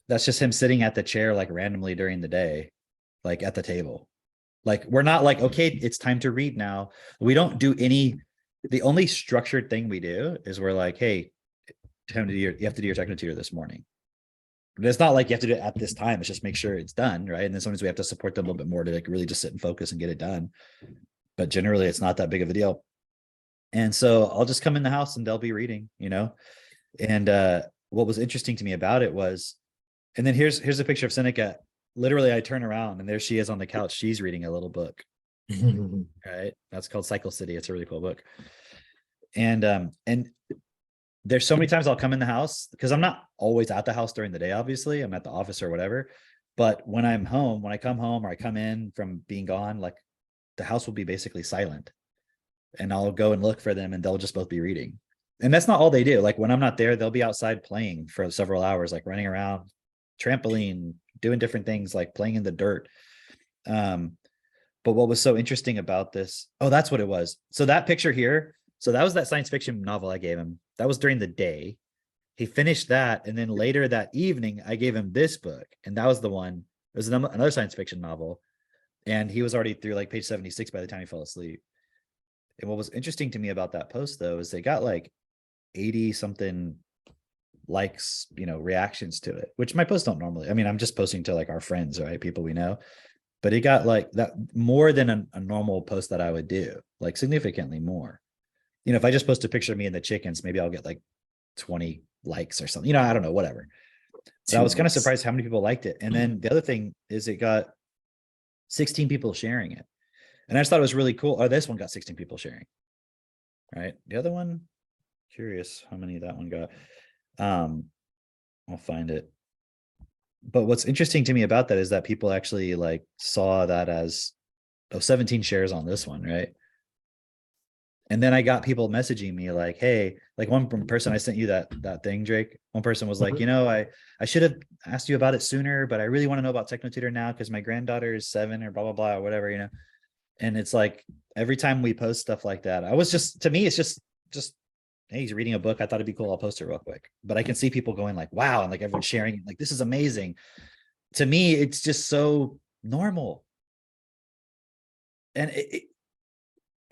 that's just him sitting at the chair, like randomly during the day, like at the table. Like we're not like, okay, it's time to read now. We don't do the only structured thing we do is we're like, hey, you have to do your techno-tutor this morning. But it's not like you have to do it at this time. It's just make sure it's done, right? And then sometimes we have to support them a little bit more to like really just sit and focus and get it done. But generally it's not that big of a deal. And so I'll just come in the house and they'll be reading, And what was interesting to me about it was, and then here's a picture of Seneca. Literally, I turn around and there she is on the couch. She's reading a little book. Right. That's called Cycle City. It's a really cool book. And there's so many times I'll come in the house because I'm not always at the house during the day. Obviously, I'm at the office or whatever. But when I come home or I come in from being gone, like the house will be basically silent. And I'll go and look for them and they'll just both be reading. And that's not all they do. Like when I'm not there, they'll be outside playing for several hours, like running around, trampoline, doing different things, like playing in the dirt. But what was so interesting about this, that's what it was. So that picture here, so that was that science fiction novel I gave him. That was during the day. He finished that. And then later that evening, I gave him this book. And that was the one, it was another science fiction novel. And he was already through like page 76 by the time he fell asleep. And what was interesting to me about that post though, is they got like 80 something likes, reactions to it, which my posts don't normally. I mean, I'm just posting to like our friends, right? People we know, but it got like that more than a normal post that I would do, like significantly more. If I just post a picture of me and the chickens, maybe I'll get like 20 likes or something, I don't know, whatever. So I was kind of surprised how many people liked it. And then the other thing is it got 16 people sharing it. And I just thought it was really cool. Oh, this one got 16 people sharing, right? The other one, curious how many that one got. I'll find it. But what's interesting to me about that is that people actually like saw that as 17 shares on this one, right? And then I got people messaging me like, hey, like one person I sent you that thing, Drake. One person was like, I should have asked you about it sooner, but I really want to know about techno-tutor now because my granddaughter is 7 or blah, blah, blah, or whatever, And it's like every time we post stuff like that, to me, it's just, hey, he's reading a book. I thought it'd be cool. I'll post it real quick. But I can see people going like, wow. And like everyone's sharing it. Like, this is amazing. To me, it's just so normal. And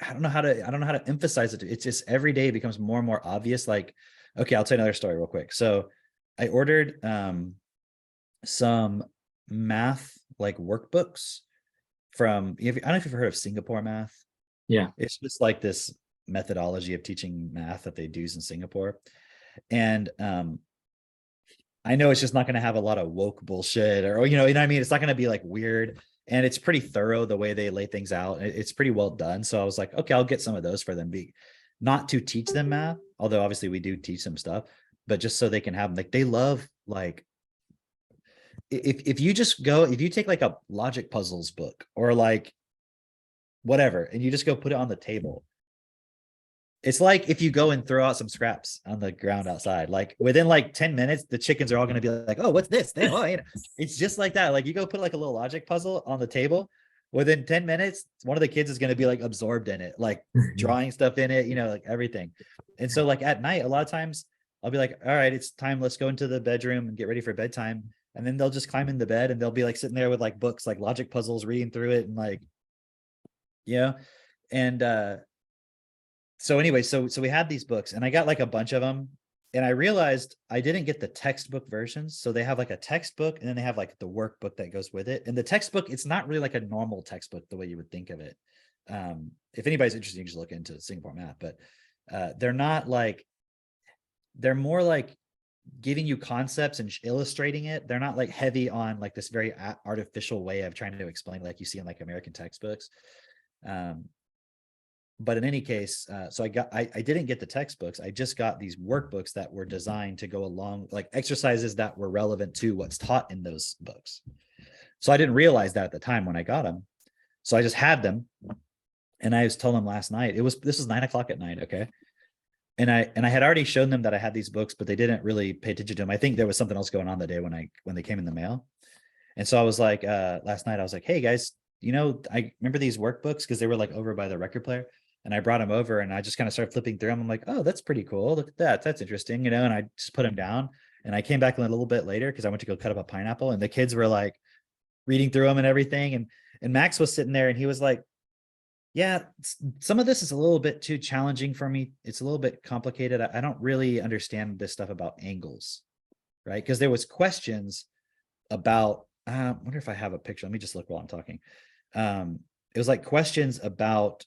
I don't know how to emphasize it. It's just every day it becomes more and more obvious. Like, okay, I'll tell you another story real quick. So I ordered some math like workbooks from, I don't know if you've heard of Singapore math. Yeah. It's just like this methodology of teaching math that they do in Singapore. And I know it's just not going to have a lot of woke bullshit or, you know what I mean? It's not going to be like weird, and it's pretty thorough the way they lay things out. It's pretty well done. So I was like, okay, I'll get some of those for them. Not to teach them math, although obviously we do teach them stuff, but just so they can have, like, they love, like, if you just go, if you take like a logic puzzles book or like whatever, and you just go put it on the table, it's like if you go and throw out some scraps on the ground outside, like within like 10 minutes, the chickens are all going to be like, oh, what's this? It's just like that. Like you go put like a little logic puzzle on the table, within 10 minutes, one of the kids is going to be like absorbed in it, like drawing stuff in it, you know, like everything. And so like at night, a lot of times I'll be like, all right, it's time. Let's go into the bedroom and get ready for bedtime. And then they'll just climb in the bed and they'll be like sitting there with like books, like logic puzzles, reading through it and like, yeah. And so anyway, so we had these books and I got like a bunch of them, and I realized I didn't get the textbook versions. So they have like a textbook and then they have like the workbook that goes with it. And the textbook, it's not really like a normal textbook the way you would think of it. If anybody's interested, you can just look into Singapore math, but they're not like, they're more like giving you concepts and illustrating it. They're not like heavy on like this very artificial way of trying to explain like you see in like American textbooks. But in any case, so I didn't get the textbooks. I just got these workbooks that were designed to go along, like exercises that were relevant to what's taught in those books. So I didn't realize that at the time when I got them. So I just had them, and I was telling them last night, this was 9 o'clock at night. Okay. And I had already shown them that I had these books, but they didn't really pay attention to them. I think there was something else going on the day when they came in the mail. And so I was like, last night I was like, hey guys, you know, I remember these workbooks because they were like over by the record player. And I brought them over and I just kind of started flipping through them. I'm like, oh, that's pretty cool. Look at that. That's interesting. You know, and I just put them down, and I came back a little bit later because I went to go cut up a pineapple, and the kids were like reading through them and everything. And Max was sitting there and he was like, yeah, some of this is a little bit too challenging for me. It's a little bit complicated. I don't really understand this stuff about angles, right? Because there was questions about, I wonder if I have a picture. Let me just look while I'm talking. It was like questions about,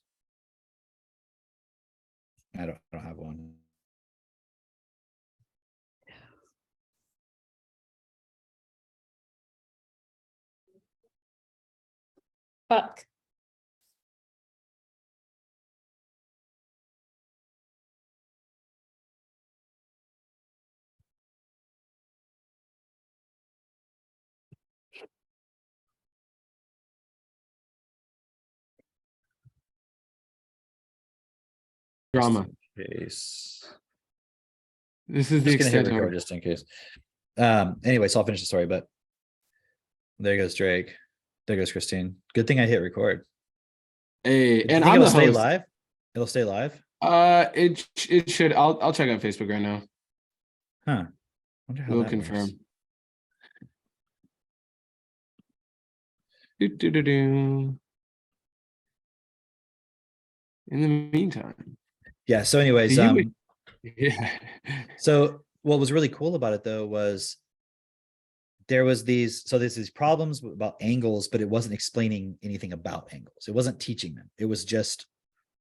I don't have one. Fuck. Drama. Case. This is the Just gonna hit extent. record just in case. Anyway, so I'll finish the story, but there goes Drake. There goes Christine. Good thing I hit record. Hey, You and think I'm the it'll stay host. live? It'll stay live? It should. I'll check on Facebook right now. Huh. Wonder how We'll that confirm. works. Do. In the meantime, Yeah. So anyways, do you- yeah. so what was really cool about it though was there's these problems about angles, but it wasn't explaining anything about angles. It wasn't teaching them. It was just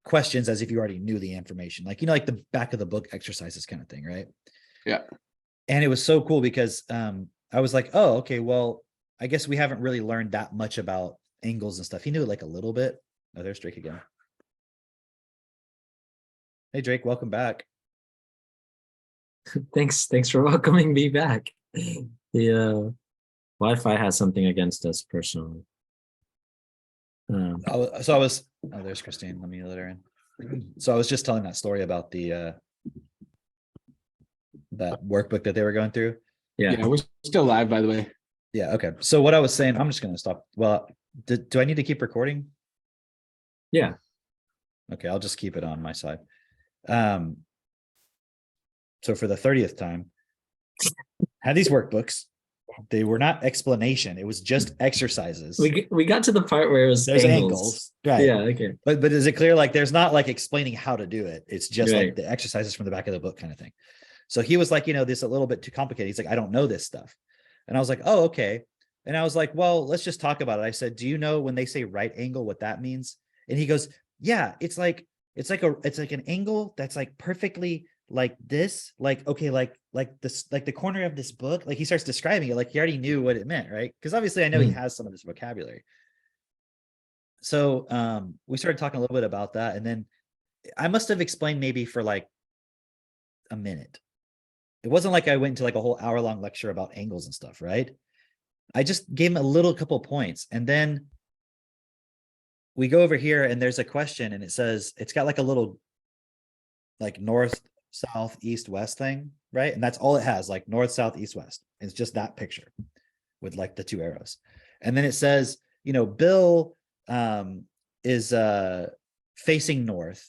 questions as if you already knew the information, like, you know, like the back of the book exercises kind of thing, right? Yeah. And it was so cool because I was like, oh, okay, well, I guess we haven't really learned that much about angles and stuff. He knew like a little bit. Oh, there's Drake again. Hey Drake, welcome back. Thanks for welcoming me back. The Wi-Fi has something against us personally. There's Christine. Let me let her in. So I was just telling that story about the that workbook that they were going through. Yeah, we're still live, by the way. Yeah. Okay. So what I was saying, I'm just going to stop. Well, do I need to keep recording? Yeah. Okay. I'll just keep it on my side. So for the 30th time, had these workbooks. They were not explanation. It was just exercises. We got to the part where it was There's angles. right? Yeah. Okay. But is it clear? Like, there's not like explaining how to do it. It's just Right. like the exercises from the back of the book kind of thing. So he was like, you know, this is a little bit too complicated. He's like, I don't know this stuff. And I was like, oh, okay. And I was like, well, let's just talk about it. I said, do you know when they say right angle, what that means? And he goes, yeah, it's like an angle that's like perfectly like this, like, okay, like this, like the corner of this book. Like he starts describing it, like he already knew what it meant, right? Because obviously I know he has some of this vocabulary. So we started talking a little bit about that. And then I must have explained maybe for like a minute. It wasn't like I went into like a whole hour-long lecture about angles and stuff, right? I just gave him a little couple points. And then we go over here and there's a question and it says, it's got like a little like north, south, east, west thing, right? And that's all it has, like north, south, east, west. It's just that picture with like the 2 arrows. And then it says, you know, Bill is facing north.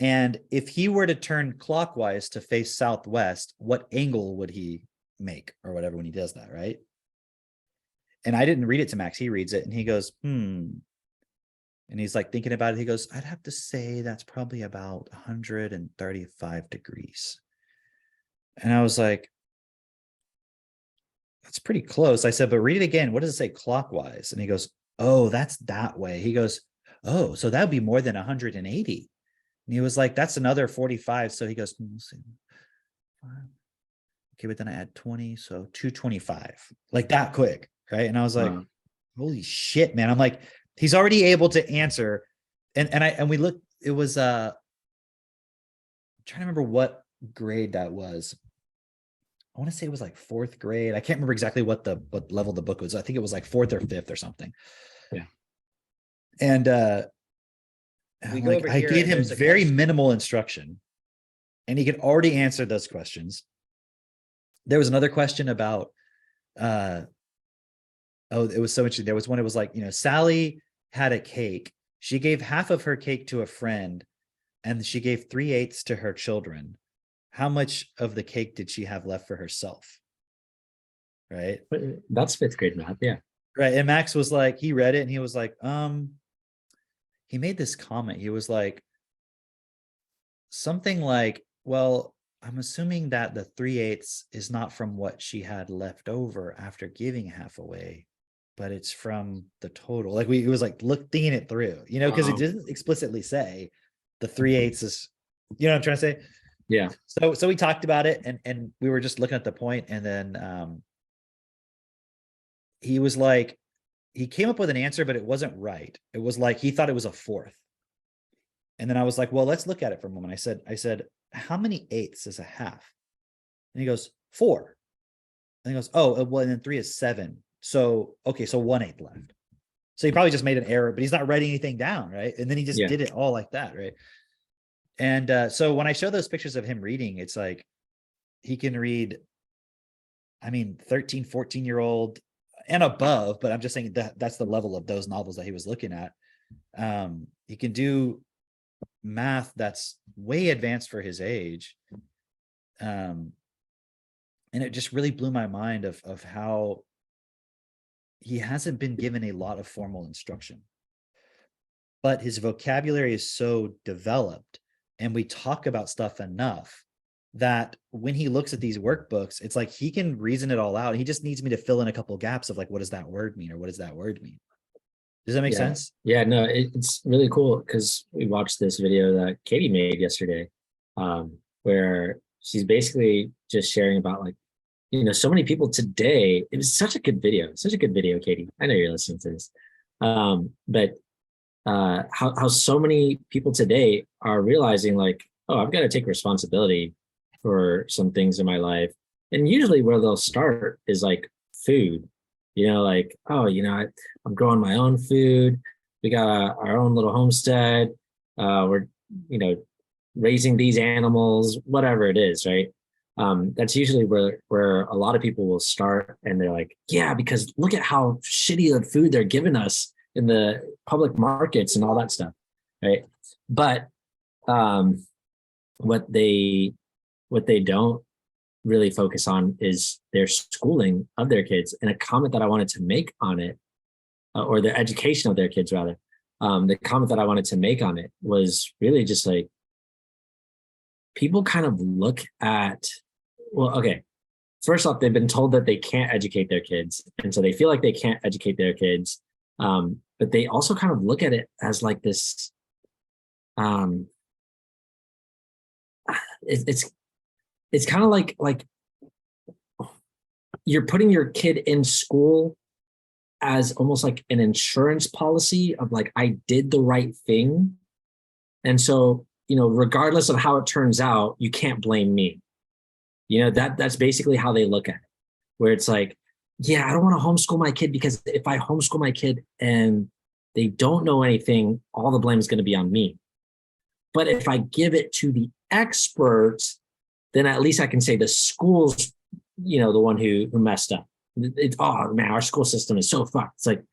And if he were to turn clockwise to face southwest, what angle would he make or whatever when he does that, right? And I didn't read it to Max. He reads it and he goes, And he's like thinking about it. He goes, I'd have to say that's probably about 135 degrees. And I was like, that's pretty close. I said, but read it again. What does it say clockwise? And he goes, oh, that's that way. He goes, oh, so that would be more than 180. And he was like, that's another 45. So he goes, let's see. Okay, but then I add 20, so 225, like that quick, right? And I was like, holy shit, man. I'm like, he's already able to answer. And we looked, it was I'm trying to remember what grade that was. I want to say it was like 4th grade. I can't remember exactly what level the book was. I think it was like 4th or 5th or something. Yeah. And I gave him very minimal instruction and he could already answer those questions. There was another question about it was so interesting. There was one, it was like, you know, Sally had a cake. She gave half of her cake to a friend and she gave 3/8 to her children. How much of the cake did she have left for herself? Right. But that's 5th grade math. Yeah. Right. And Max was like, he read it and he was like, he made this comment. He was like, something like, well, I'm assuming that the 3/8 is not from what she had left over after giving half away, but it's from the total. Like it was like thinking it through, you know, because it didn't explicitly say the 3/8 is, you know what I'm trying to say? Yeah. So we talked about it and we were just looking at the point, and then he was like, he came up with an answer, but it wasn't right. It was like he thought it was a 4th. And then I was like, well, let's look at it for a moment. I said, how many 8ths is a half? And he goes, 4. And he goes, oh, well, and then 3 is 7. So, okay, so 1/8 left. So he probably just made an error, but he's not writing anything down, right? And then he just did it all like that, right? And so when I show those pictures of him reading, it's like he can read, 13, 14-year-old and above, but I'm just saying that's the level of those novels that he was looking at. He can do math that's way advanced for his age. And it just really blew my mind of how he hasn't been given a lot of formal instruction, but his vocabulary is so developed and we talk about stuff enough that when he looks at these workbooks, it's like he can reason it all out. He just needs me to fill in a couple of gaps of like, what does that word mean? Or what does that word mean? Does that make sense? Yeah, no, it's really cool because we watched this video that Katie made yesterday, where she's basically just sharing about like, you know, so many people today, it was such a good video, Katie. I know you're listening to this. But how so many people today are realizing like, oh, I've got to take responsibility for some things in my life. And usually where they'll start is like food, you know, like, oh, you know, I'm growing my own food. We got our own little homestead. We're, you know, raising these animals, whatever it is, right? That's usually where a lot of people will start, and they're like, yeah, because look at how shitty the food they're giving us in the public markets and all that stuff, right? But what they don't really focus on is their schooling of their kids. And a comment that I wanted to make on it, or the education of their kids rather, the comment that I wanted to make on it was really just like, people kind of look at, well, okay, first off, they've been told that they can't educate their kids, and so they feel like they can't educate their kids. But they also kind of look at it as like this. It's kind of like you're putting your kid in school as almost like an insurance policy of like, I did the right thing. And so, regardless of how it turns out, you can't blame me. That's basically how they look at it, where it's like, yeah, I don't want to homeschool my kid because if I homeschool my kid and they don't know anything, all the blame is going to be on me. But if I give it to the experts, then at least I can say the school's, the one who messed up. It's, oh man, our school system is so fucked. It's like,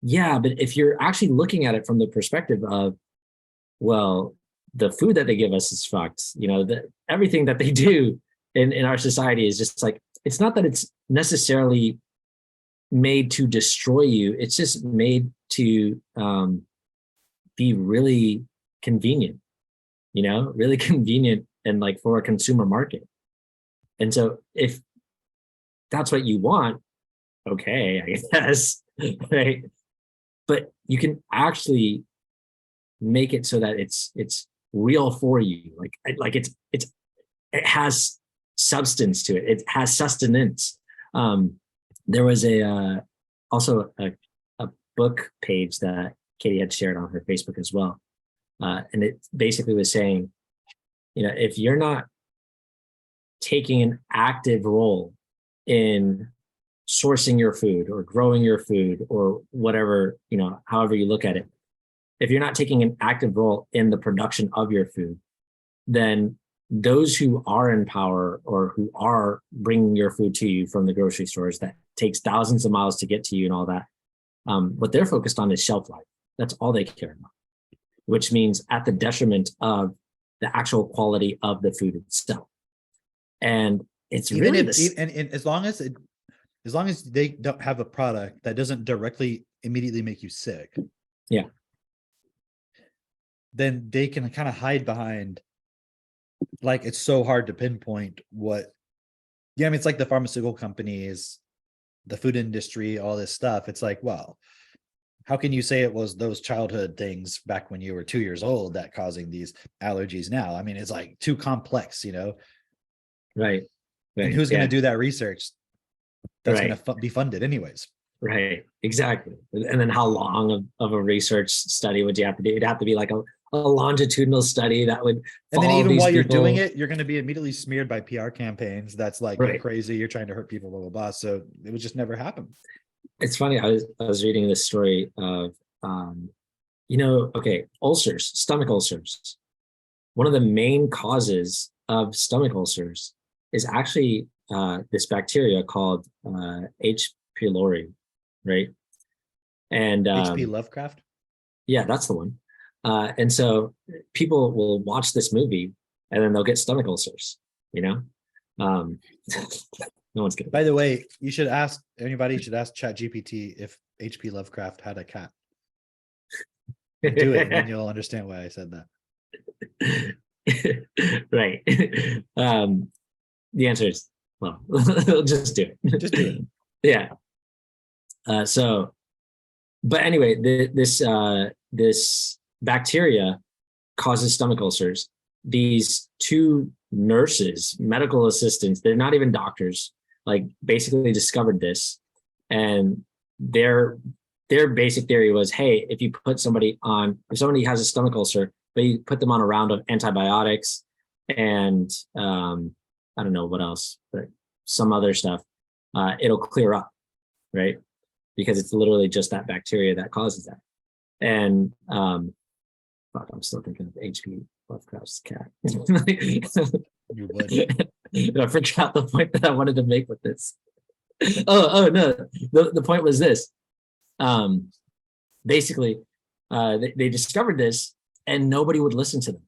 yeah, but if you're actually looking at it from the perspective of, well, the food that they give us is fucked. Everything that they do in our society is just like, it's not that it's necessarily made to destroy you. It's just made to be really convenient, really convenient and like for a consumer market. And so if that's what you want, okay, I guess, right? But you can actually make it so that it's real for you. Like it has substance to it. It has sustenance. There was also a book page that Katie had shared on her Facebook as well. And it basically was saying, if you're not taking an active role in sourcing your food or growing your food or whatever, however you look at it, if you're not taking an active role in the production of your food, then those who are in power or who are bringing your food to you from the grocery stores that takes thousands of miles to get to you and all that, what they're focused on is shelf life. That's all they care about, which means at the detriment of the actual quality of the food itself. And it's Even really if, and as long as they don't have a product that doesn't directly immediately make you sick, yeah, then they can kind of hide behind, like, it's so hard to pinpoint what. Yeah, I mean, it's like the pharmaceutical companies, the food industry, all this stuff. It's like, well, how can you say it was those childhood things back when you were 2 years old that causing these allergies now? I mean, it's like too complex, Right. And who's going to do that research? That's going to be funded anyways. Right. Exactly. And then how long of a research study would you have to do? It'd have to be like a longitudinal study that would. And then even while you're doing it, you're going to be immediately smeared by PR campaigns. That's like, right. You're crazy. You're trying to hurt people, blah, blah, blah. So it would just never happen. It's funny. I was reading this story of, ulcers, stomach ulcers. One of the main causes of stomach ulcers is actually this bacteria called H. pylori, right? And H.P. Lovecraft? Yeah, that's the one. And so people will watch this movie and then they'll get stomach ulcers, no one's gonna. By the way, anybody should ask ChatGPT if H.P. Lovecraft had a cat. Do it, and then you'll understand why I said that. Right. The answer is, well, just do it. Just do it. Yeah. But anyway, this bacteria causes stomach ulcers. These two nurses, medical assistants, they're not even doctors, like basically discovered this. And their basic theory was, hey, if somebody has a stomach ulcer, but you put them on a round of antibiotics and I don't know what else, but some other stuff, it'll clear up, right? Because it's literally just that bacteria that causes that. And I'm still thinking of H.P. Lovecraft's cat. You would. I forgot the point that I wanted to make with this. Oh no, the point was this. Basically, they discovered this and nobody would listen to them.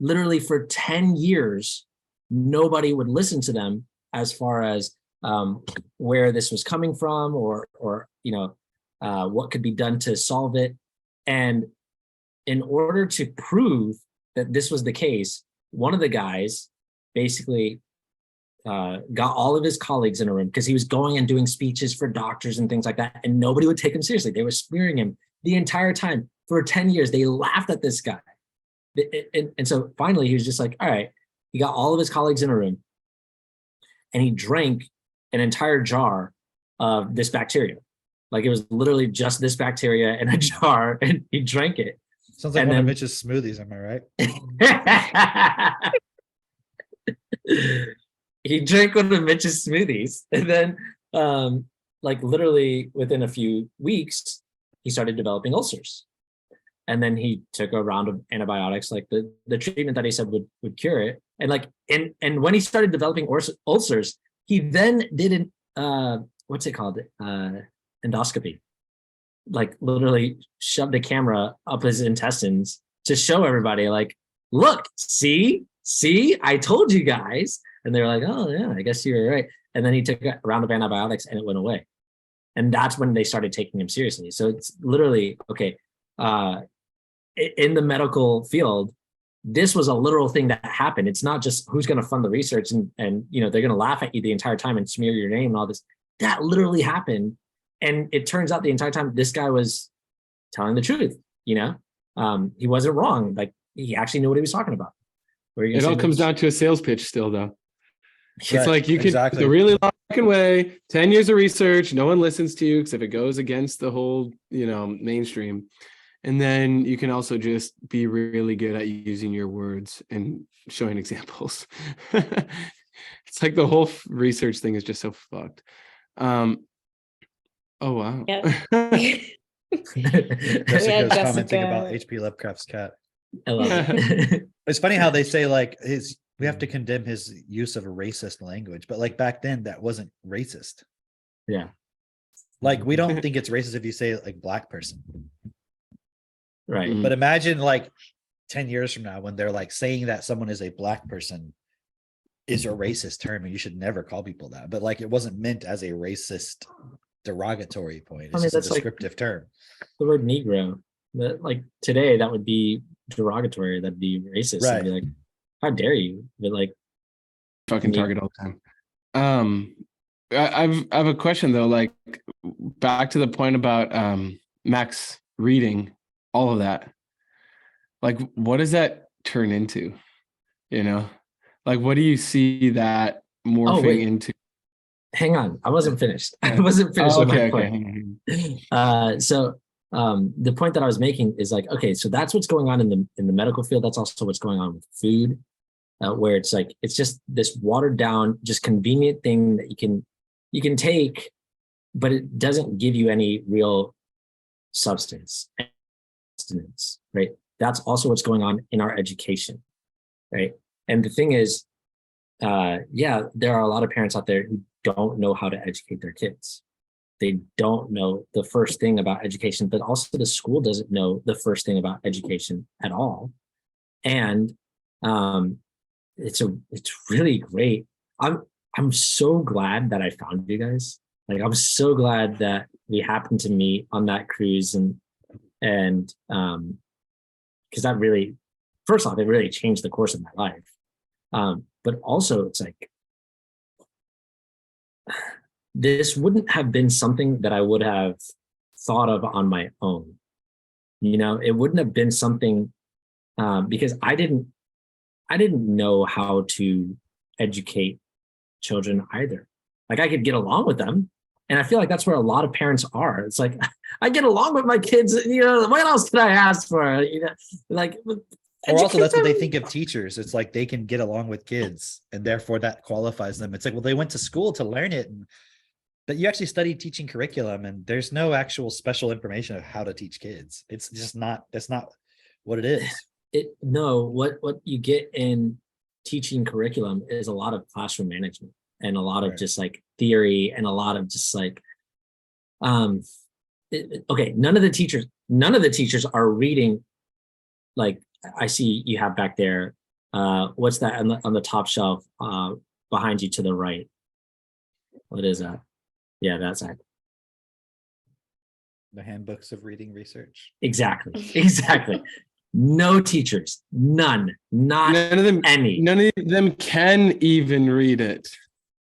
Literally for 10 years, nobody would listen to them as far as where this was coming from or what could be done to solve it. And in order to prove that this was the case, one of the guys basically got all of his colleagues in a room because he was going and doing speeches for doctors and things like that, and nobody would take him seriously. They were smearing him the entire time for 10 years. They laughed at this guy. And so finally he was just like, all right, he got all of his colleagues in a room and he drank an entire jar of this bacteria. Like it was literally just this bacteria in a jar, and he drank it. Sounds like And one of then- Mitch's smoothies. Am I right? He drank one of Mitch's smoothies, and then like literally within a few weeks he started developing ulcers, and then he took a round of antibiotics, like the treatment that he said would cure it. And like and when he started developing ulcers, he then did an what's it called, endoscopy, like literally shoved a camera up his intestines to show everybody, like, look, see, I told you guys. And they were like, oh yeah, I guess you were right. And then he took a round of antibiotics and it went away. And that's when they started taking him seriously. So it's literally, okay, in the medical field, this was a literal thing that happened. It's not just who's going to fund the research and you know, they're going to laugh at you the entire time and smear your name and all this. That literally happened. And it turns out the entire time this guy was telling the truth, you know? He wasn't wrong. Like he actually knew what he was talking about. It all comes down to a sales pitch still, though. It's Right, like you could exactly. the really long fucking way, 10 years of research, no one listens to you because if it goes against the whole, you know, mainstream. And then you can also just be really good at using your words and showing examples. It's like the whole research thing is just so fucked. Oh wow. Yeah. Jessica's Yeah, commenting about Jessica. H.P. Lovecraft's cat. I love it. It's funny how they say like we have to condemn his use of a racist language, but like back then that wasn't racist. Yeah. Like we don't think it's racist if you say like black person. Right. Mhm. But imagine like 10 years from now when they're like saying that someone is a black person is a racist term and you should never call people that. But like it wasn't meant as a racist derogatory point. It's I mean, just a that's like- descriptive term. The word Negro, like today, that would be derogatory. That'd be racist. It'd be like, how dare you? But like, Fucking Yeah. target all the time. I have a question though, like back to the point about Max reading all of that. Like, what does that turn into? You know, like what do you see that morphing wait. into? hang on, I wasn't finished. I wasn't finished with my point. So the point that I was making is like, okay, so that's what's going on in the medical field. That's also what's going on with food, where it's like it's just this watered down, just convenient thing that you can take, but it doesn't give you any real substance, right? That's also what's going on in our education, right? And the thing is, yeah, there are a lot of parents out there who don't know how to educate their kids. They don't know the first thing about education, but also the school doesn't know the first thing about education at all. And it's really great. I'm so glad that I found you guys. Like I'm so glad that we happened to meet on that cruise and because that really, first off, it really changed the course of my life. But also it's like, this wouldn't have been something that I would have thought of on my own. You know, it wouldn't have been something because I didn't know how to educate children either. Like I could get along with them. And I feel like that's where a lot of parents are. It's like, I get along with my kids, you know, what else can I ask for? You know, like, Or also that's what they educate think of teachers. It's like they can get along with kids and therefore that qualifies them. It's like, well, they went to school to learn it. But you actually study teaching curriculum and there's no actual special information of how to teach kids. It's just not, that's not what it is. What you get in teaching curriculum is a lot of classroom management and a lot of Right. just like theory and a lot of just like okay, none of the teachers are reading. Like I see you have back there, what's that on the top shelf behind you to the right? What is that? Yeah, that's it. The handbooks of reading research. Exactly. No teachers, none, not None of them any. can even read it.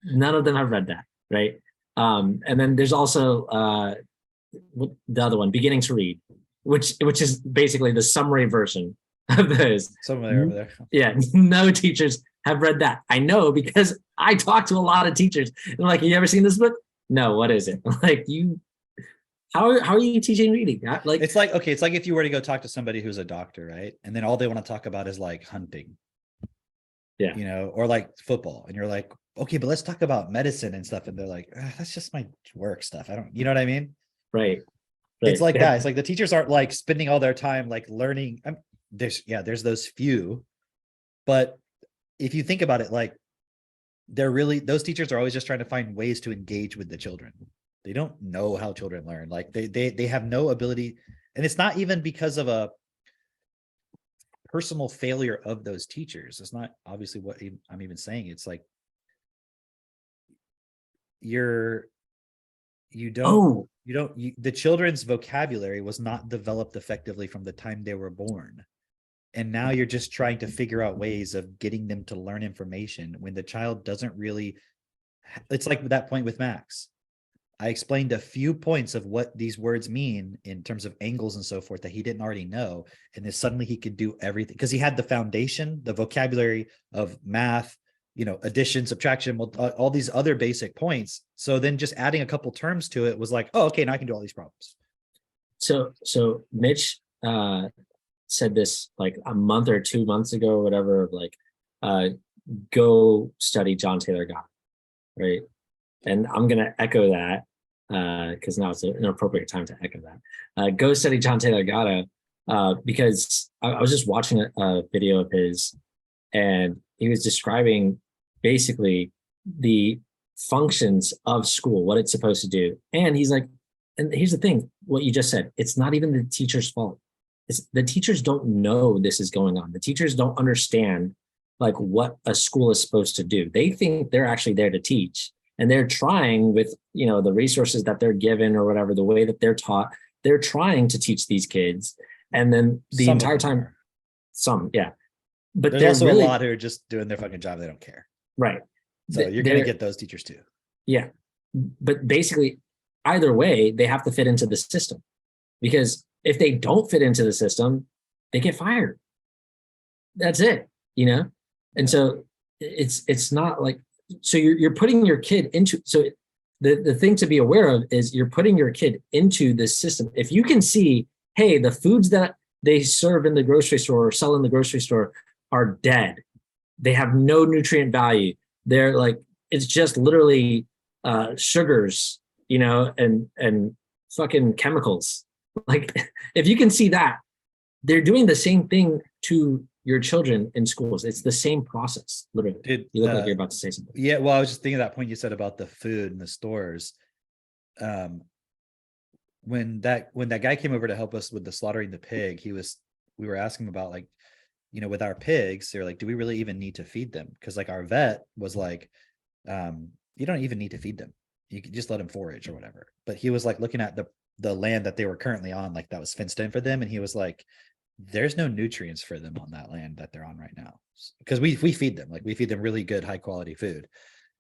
None of them have read that, right? And then there's also the other one, Beginning to Read, which is basically the summary version of those. Somewhere over there. Yeah, no teachers have read that. I know because I talk to a lot of teachers. And like, have you ever seen this book? No, what is it? Like how are you teaching reading? Like, It's like, okay, it's like if you were to go talk to somebody who's a doctor, right? And then all they want to talk about is like hunting. Yeah. You know, or like football. And you're like, okay, but let's talk about medicine and stuff. And they're like, that's just my work stuff. I don't, you know what I mean? right. It's like Yeah. that. It's like the teachers aren't like spending all their time like learning. There's those few, but if you think about it, like those teachers are always just trying to find ways to engage with the children. They don't know how children learn. Like they have no ability, and it's not even because of a personal failure of those teachers. It's not obviously what I'm even saying. It's like the children's vocabulary was not developed effectively from the time they were born. And now you're just trying to figure out ways of getting them to learn information when the child doesn't really. It's like that point with Max. I explained a few points of what these words mean in terms of angles and so forth that he didn't already know. And then suddenly he could do everything because he had the foundation, the vocabulary of math, addition, subtraction, all these other basic points. So then just adding a couple terms to it was like, oh, okay, now I can do all these problems. So Mitch said this like a month or 2 months ago, or whatever, like go study John Taylor Gatto, right? And I'm gonna echo that because now it's an appropriate time to echo that. Go study John Taylor Gatto because I was just watching a video of his, and he was describing basically the functions of school, what it's supposed to do. And he's like, and here's the thing, what you just said, it's not even the teacher's fault. The teachers don't know this is going on. The teachers don't understand like what a school is supposed to do. They think they're actually there to teach, and they're trying with, the resources that they're given or whatever, the way that they're taught, they're trying to teach these kids. And then the entire time, yeah. But there's also really a lot who are just doing their fucking job. They don't care. Right. So you're going to get those teachers too. Yeah. But basically, either way, they have to fit into the system, because if they don't fit into the system, they get fired. That's it, And so it's not like, so you're putting your kid into, so the thing to be aware of is you're putting your kid into this system. If you can see, hey, the foods that they serve in the grocery store or sell in the grocery store are dead. They have no nutrient value. They're like, it's just literally sugars, and fucking chemicals. Like, if you can see that, they're doing the same thing to your children in schools. It's the same process, literally. You look like you're about to say something. Yeah, well, I was just thinking that point you said about the food in the stores. When that guy came over to help us with the slaughtering the pig, we were asking about like, with our pigs, they're like, do we really even need to feed them? Because like our vet was like, you don't even need to feed them. You can just let them forage or whatever. But he was like looking at the land that they were currently on, like that was fenced in for them. And he was like, there's no nutrients for them on that land that they're on right now. Because we feed them, like we feed them really good, high quality food.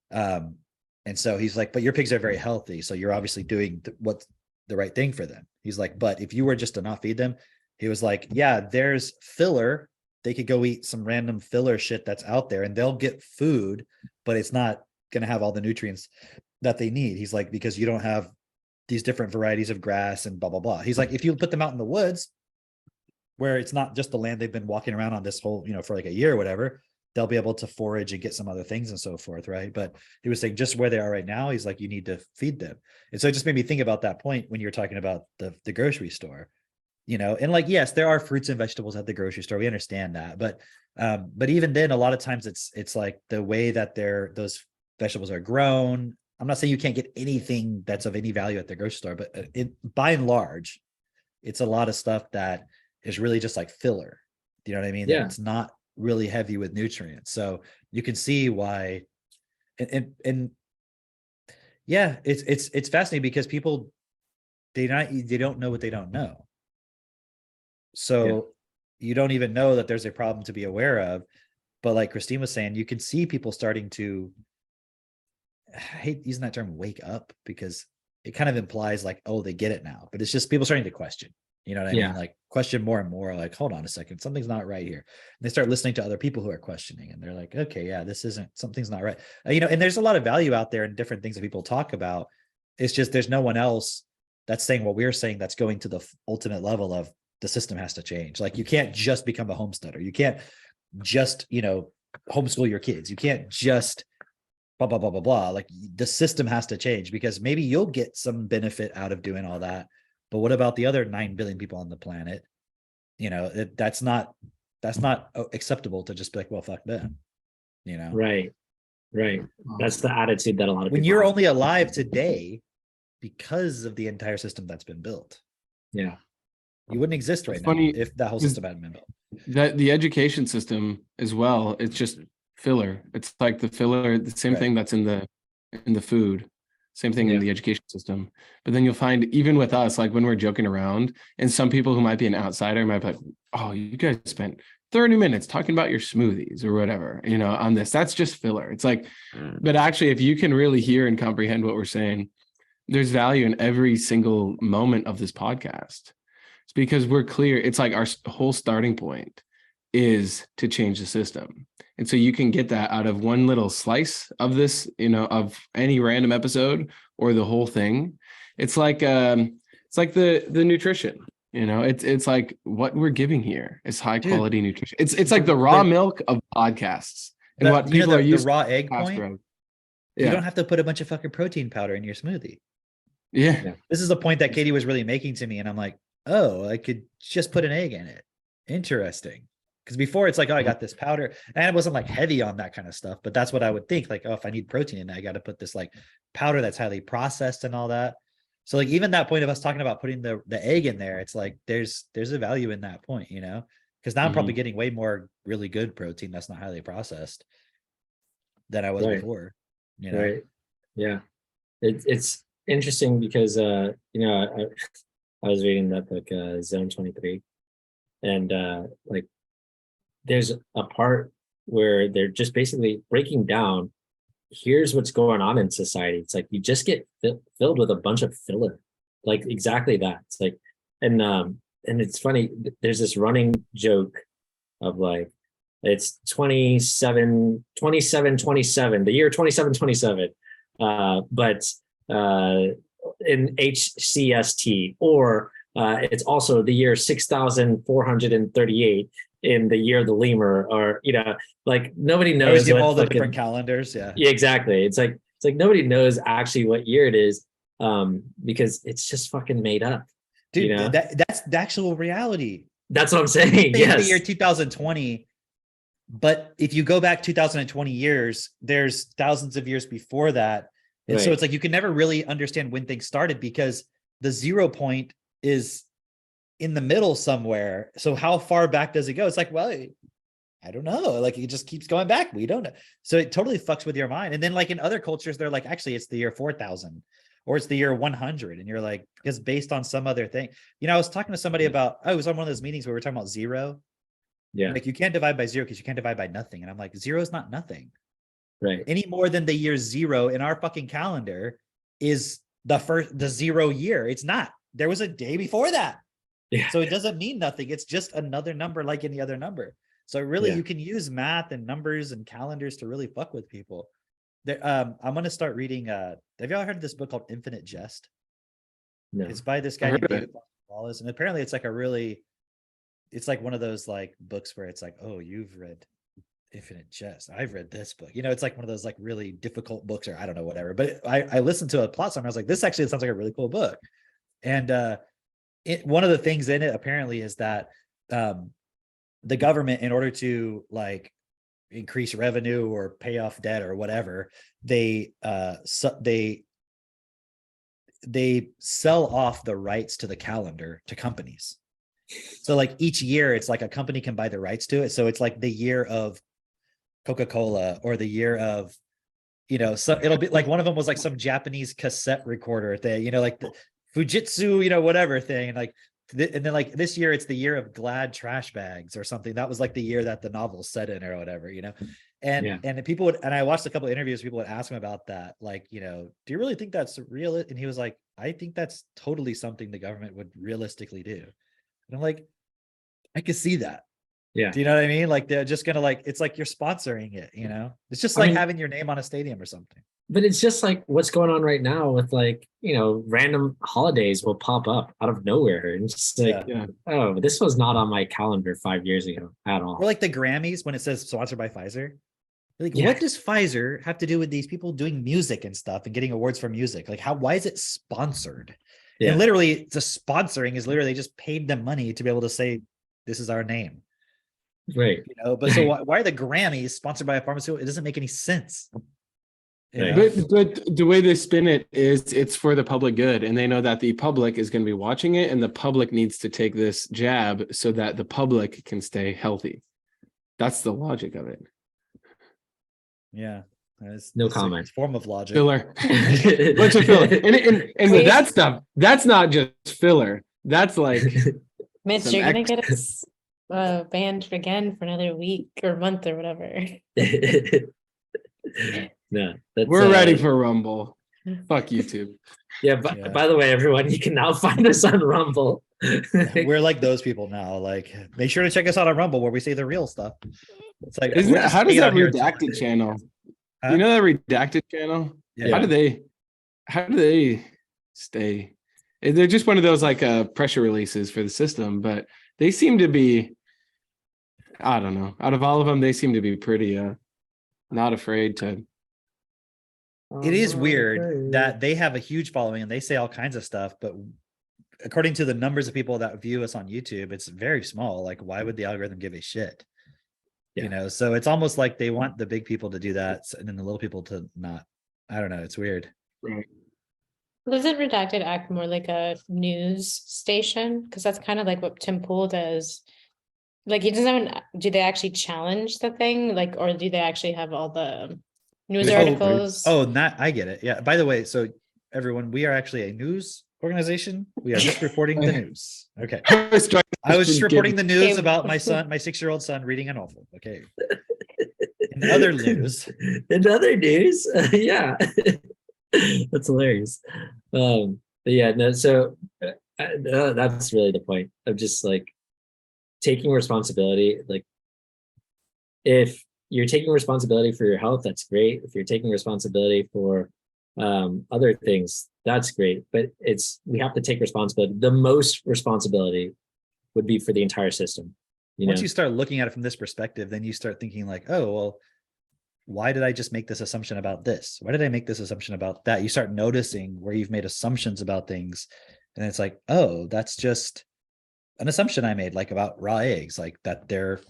And so he's like, but your pigs are very healthy. So you're obviously doing what's the right thing for them. He's like, but if you were just to not feed them, he was like, yeah, there's filler. They could go eat some random filler shit that's out there and they'll get food, but it's not going to have all the nutrients that they need. He's like, because you don't have these different varieties of grass and blah, blah, blah. He's like, if you put them out in the woods where it's not just the land they've been walking around on this whole, for like a year or whatever, they'll be able to forage and get some other things and so forth. Right. But he was saying just where they are right now, he's like, you need to feed them. And so it just made me think about that point when you were talking about the grocery store, and like, yes, there are fruits and vegetables at the grocery store. We understand that. But even then, a lot of times it's like the way that those vegetables are grown. I'm not saying you can't get anything that's of any value at the grocery store, but by and large, it's a lot of stuff that is really just like filler. Do you know what I mean? Yeah. It's not really heavy with nutrients. So you can see why, and yeah, it's fascinating because people, they don't know what they don't know. So you don't even know that there's a problem to be aware of. But like Christine was saying, you can see people starting to I hate using that term wake up because it kind of implies like, oh, they get it now, but it's just people starting to question. You know what I Yeah. mean? Like question more and more, like, hold on a second, something's not right here. And they start listening to other people who are questioning and they're like, okay, yeah, this isn't, something's not right. You know, and there's a lot of value out there in different things that people talk about. It's just there's no one else that's saying what we're saying that's going to the ultimate level of the system has to change. Like you can't just become a homesteader. You can't just, you know, homeschool your kids. You can't just blah, blah, blah, blah, blah. Like the system has to change because maybe you'll get some benefit out of doing all that. But what about the other 9 billion people on the planet? You know, that's not acceptable to just be like, well, fuck them, you know? Right. That's the attitude that a lot of When people you're have. only alive today because of the entire system that's been built. Yeah. You wouldn't exist right It's now funny, if that whole is- system hadn't been built. That the education system as well, it's just filler. It's like the filler, the same Right. thing that's in the food, same thing Yeah. in the education system. But then you'll find even with us, like when we're joking around, and some people who might be an outsider might be like, oh, you guys spent 30 minutes talking about your smoothies or whatever, you know, on this. That's just filler. It's like, but actually, if you can really hear and comprehend what we're saying, there's value in every single moment of this podcast. It's because we're clear. It's like our whole starting point is to change the system. And so you can get that out of one little slice of this, you know, of any random episode or the whole thing. It's like the nutrition, you know, it's like what we're giving here is high Dude, quality nutrition. It's like the raw the- milk of podcasts and The- what you know, people are the used raw egg to. point, you don't have to put a bunch of fucking protein powder in your smoothie. Yeah. This is the point that Katie was really making to me. And I'm like, oh, I could just put an egg in it. Interesting. Because before it's like, oh, I got this powder. And it wasn't like heavy on that kind of stuff. But that's what I would think. Like, oh, if I need protein in it, I got to put this like powder that's highly processed and all that. So like even that point of us talking about putting the egg in there, it's like there's a value in that point, you know? Because now I'm probably getting way more really good protein that's not highly processed than I was Right. before. You know? Right. Yeah. It's interesting because you know, I was reading that book Zone 23, and like there's a part where they're just basically breaking down, here's what's going on in society. It's like you just get filled with a bunch of filler, like exactly that. It's like, and it's funny, there's this running joke of like, it's 27, the year 2727, but in HCST, or it's also the year 6438 in the year of the lemur, or you know, like nobody I always knows give what all the fucking- different calendars. Yeah. yeah, exactly. It's like nobody knows actually what year it is, because it's just fucking made up. Dude, You know? that's the actual reality. That's what I'm saying. In the Yes. year 2020, but if you go back 2020 years, there's thousands of years before that. And so Right. it's like you can never really understand when things started because the 0 point is in the middle somewhere. So how far back does it go? It's like, well, I don't know. Like it just keeps going back. We don't know. So it totally fucks with your mind. And then like in other cultures, they're like, actually, it's the year 4000 or it's the year 100. And you're like, because based on some other thing, you know, I was talking to somebody about, I was on one of those meetings where we were talking about zero. Yeah. Like you can't divide by zero because you can't divide by nothing. And I'm like, zero is not nothing Right. any more than the year 0 in our fucking calendar is the 0 year. It's not. There was a day before that. Yeah. So it doesn't mean nothing. It's just another number like any other number. So really Yeah. you can use math and numbers and calendars to really fuck with people. There, I'm going to start reading. Have you all heard of this book called Infinite Jest? No. It's by this guy heard named of it. David Wallace. And apparently it's like it's like one of those like books where it's like, oh, you've read Infinite Jest. I've read this book. You know, it's like one of those like really difficult books or I don't know, whatever. But I listened to a plot summary. I was like, this actually sounds like a really cool book. And one of the things in it apparently is that the government, in order to like increase revenue or pay off debt or whatever, they sell off the rights to the calendar to companies. So like each year it's like a company can buy the rights to it. So it's like the year of Coca-Cola or the year of, you know, so it'll be like one of them was like some Japanese cassette recorder thing, you know, like the Fujitsu, you know, whatever thing. And like and then like this year it's the year of Glad trash bags or something. That was like the year that the novel set in or whatever, you know. And Yeah. and people would, and I watched a couple of interviews, people would ask him about that, like, you know, do you really think that's real? And he was like, I think that's totally something the government would realistically do. And I'm like, I could see that. Yeah. Do you know what I mean? Like they're just gonna like, it's like you're sponsoring it, you know? It's just I like mean- having your name on a stadium or something. But it's just like what's going on right now with like, you know, random holidays will pop up out of nowhere. And it's just like, Yeah. oh, this was not on my calendar 5 years ago at all. Or like the Grammys when it says sponsored by Pfizer. Like, Yeah. what does Pfizer have to do with these people doing music and stuff and getting awards for music? Like, why is it sponsored? Yeah. And literally, the sponsoring is literally they just paid them money to be able to say, this is our name, Right. you know? But so why are the Grammys sponsored by a pharmaceutical? It doesn't make any sense. You Right. know? But the way they spin it is it's for the public good, and they know that the public is going to be watching it, and the public needs to take this jab so that the public can stay healthy. That's the logic of it. Yeah. It's, No it's a comment. form of logic. Filler. Bunch of filler. And with that stuff, that's not just filler. That's like Mitch, Some you're gonna ex- get us banned again for another week or month or whatever. No, that's, we're ready for Rumble. Fuck YouTube. Yeah, but Yeah. by the way, everyone, you can now find us on Rumble. We're like those people now. Like, make sure to check us out on Rumble where we say the real stuff. It's like, Isn't we're that, just how does hanging that out here and redacted talking. channel? Huh? You know that redacted channel? Yeah. How do they stay? They're just one of those like pressure releases for the system, but they seem to be, I don't know. Out of all of them, they seem to be pretty not afraid to. It is weird that they have a huge following and they say all kinds of stuff, but according to the numbers of people that view us on YouTube, it's very small. Like, why would the algorithm give a shit? Yeah. You know, so it's almost like they want the big people to do that and then the little people to not. I don't know. It's weird. Right. Doesn't Redacted act more like a news station? Because that's kind of like what Tim Pool does. Like he doesn't have do they actually challenge the thing? Like, or do they actually have all the news Oh, articles? Oh, not, I get it. Yeah. By the way, so everyone, we are actually a news organization. We are just reporting the news. Okay. I was just reporting the news Okay. about my son, my 6-year-old son reading a novel. Okay. In other news, In other news, yeah, that's hilarious. But yeah, no, so that's really the point of just like taking responsibility. Like, if you're taking responsibility for your health, that's great. If you're taking responsibility for other things, that's great. But we have to take responsibility. The most responsibility would be for the entire system. once you start looking at it from this perspective, then you start thinking like, oh, well, why did I just make this assumption about this? Why did I make this assumption about that? You start noticing where you've made assumptions about things. And it's like, oh, that's just an assumption I made, like about raw eggs, like that they're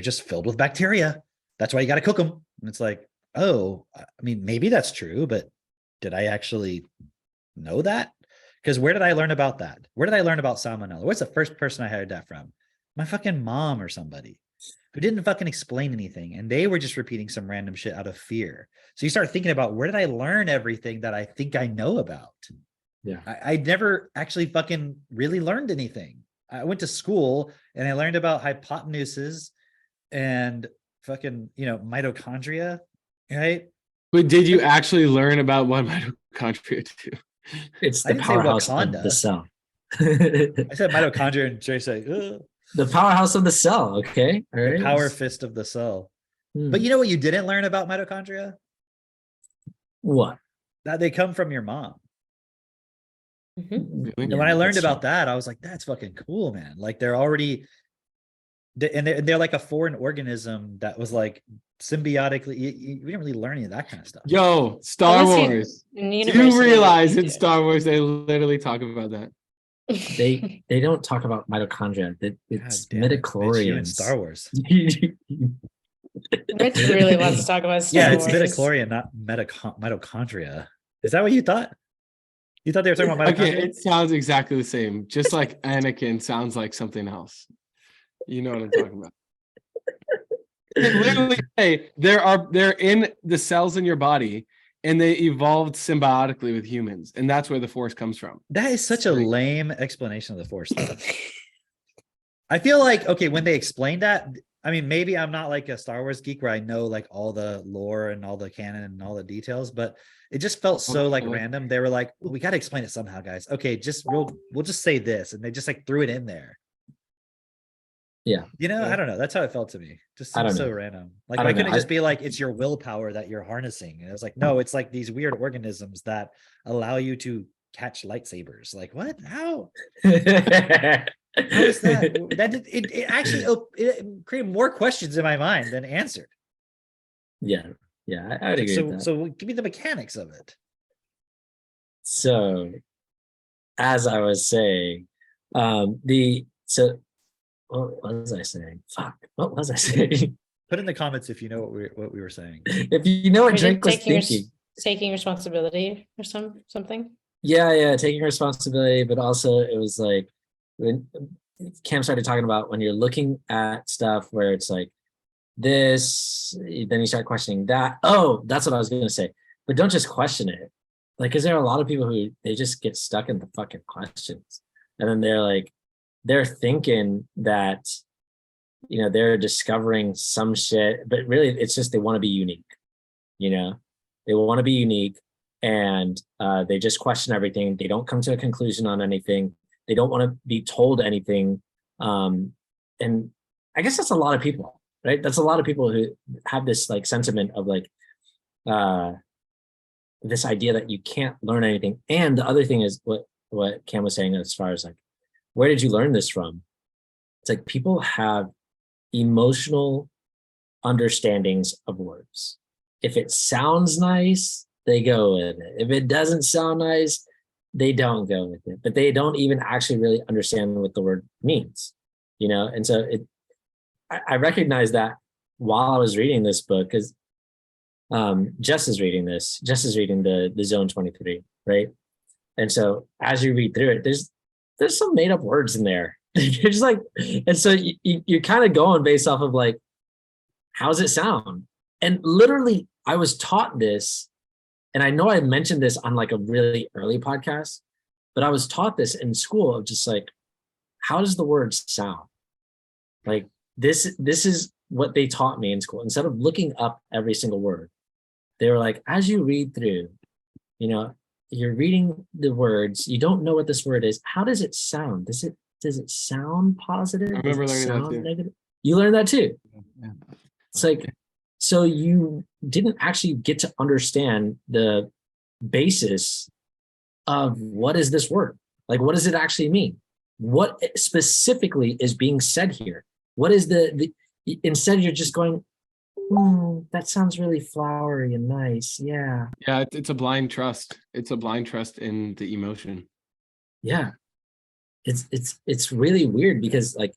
just filled with bacteria. That's why you got to cook them. And it's like, oh, I mean, maybe that's true, but did I actually know that? Because where did I learn about that? Where did I learn about salmonella? Where's the first person I heard that from? My fucking mom or somebody who didn't fucking explain anything. And they were just repeating some random shit out of fear. So you start thinking about, where did I learn everything that I think I know about? Yeah. I never actually fucking really learned anything. I went to school and I learned about hypotenuses and fucking, mitochondria, right? But did you actually learn about what mitochondria do? It's I the didn't say powerhouse of Wakanda. the cell. I said mitochondria and Jay said, "Ugh, The powerhouse of the cell. Okay. All the right. power fist of the cell." Hmm. But you know what you didn't learn about mitochondria? What? That they come from your mom. Mhm. Really? And when I learned that's about true. that, I was like, that's fucking cool, man. Like they're already, they're like a foreign organism that was like symbiotically, we didn't really learn any of that kind of stuff. Yo, Star Unless you- Wars. In Do you university, realize you in do. Star Wars they literally talk about that? They don't talk about mitochondria. It's God damn it, Mitch, you in midichlorians. Star Wars. Rich really wants to talk about Star Yeah, it's Wars. midichlorian, not mitochondria. Is that what you thought? You thought they were talking about Okay, mitochondria? it sounds exactly the same. Just like Anakin sounds like something else. You know what I'm talking about. They literally say they're in the cells in your body, and they evolved symbiotically with humans, and that's where the Force comes from. That is such a lame explanation of the Force, though. I feel like, okay, when they explained that, I mean, maybe I'm not like a Star Wars geek where I know like all the lore and all the canon and all the details, but it just felt so like random. They were like, well, we got to explain it somehow, guys. Okay, just we'll just say this, and they just like threw it in there. Yeah. You know, I don't know. That's how it felt to me. Just I don't seems so know. random. Like, I why don't know. couldn't it just be like it's your willpower that you're harnessing? And it was like, no, it's like these weird organisms that allow you to catch lightsabers. Like, what? How? How is that? It actually it created more questions in my mind than answered. Yeah, I would agree with that. So give me the mechanics of it. So, as I was saying, what was I saying? Fuck, what was I saying? Put in the comments if you know what we were saying. If you know what Or Drake was taking thinking. taking responsibility or something. Yeah, taking responsibility, but also it was like when Cam started talking about when you're looking at stuff where it's like this, then you start questioning that. Oh, that's what I was going to say. But don't just question it. Like, because there are a lot of people who they just get stuck in the fucking questions. And then they're thinking that, you know, they're discovering some shit, but really it's just they want to be unique. You know, they want to be unique, and they just question everything. They don't come to a conclusion on anything. They don't want to be told anything. And I guess that's a lot of people, right? That's a lot of people who have this like sentiment of like this idea that you can't learn anything. And the other thing is what Cam was saying as far as like, where did you learn this from? It's like people have emotional understandings of words. If it sounds nice, they go with it. If it doesn't sound nice, they don't go with it. But they don't even actually really understand what the word means, you know? And so I recognize that while I was reading this book, because Jess is reading this. Jess is reading the Zone 23, right? And so as you read through it, there's some made up words in there. You're just like, and so you're kind of going based off of like, how's it sound? And literally, I was taught this, and I know I mentioned this on like a really early podcast, but I was taught this in school of just like, how does the word sound? Like this is what they taught me in school. Instead of looking up every single word, they were like, as you read through, you know, you're reading the words, you don't know what this word is. How does it sound? Does it sound positive? I remember Does it learning that sound too. negative? You learned that too. Yeah. It's like, so you didn't actually get to understand the basis of what is this word? Like, what does it actually mean? What specifically is being said here? What is instead you're just going, that sounds really flowery and nice. Yeah. Yeah, it's a blind trust. It's a blind trust in the emotion. Yeah. It's really weird because like,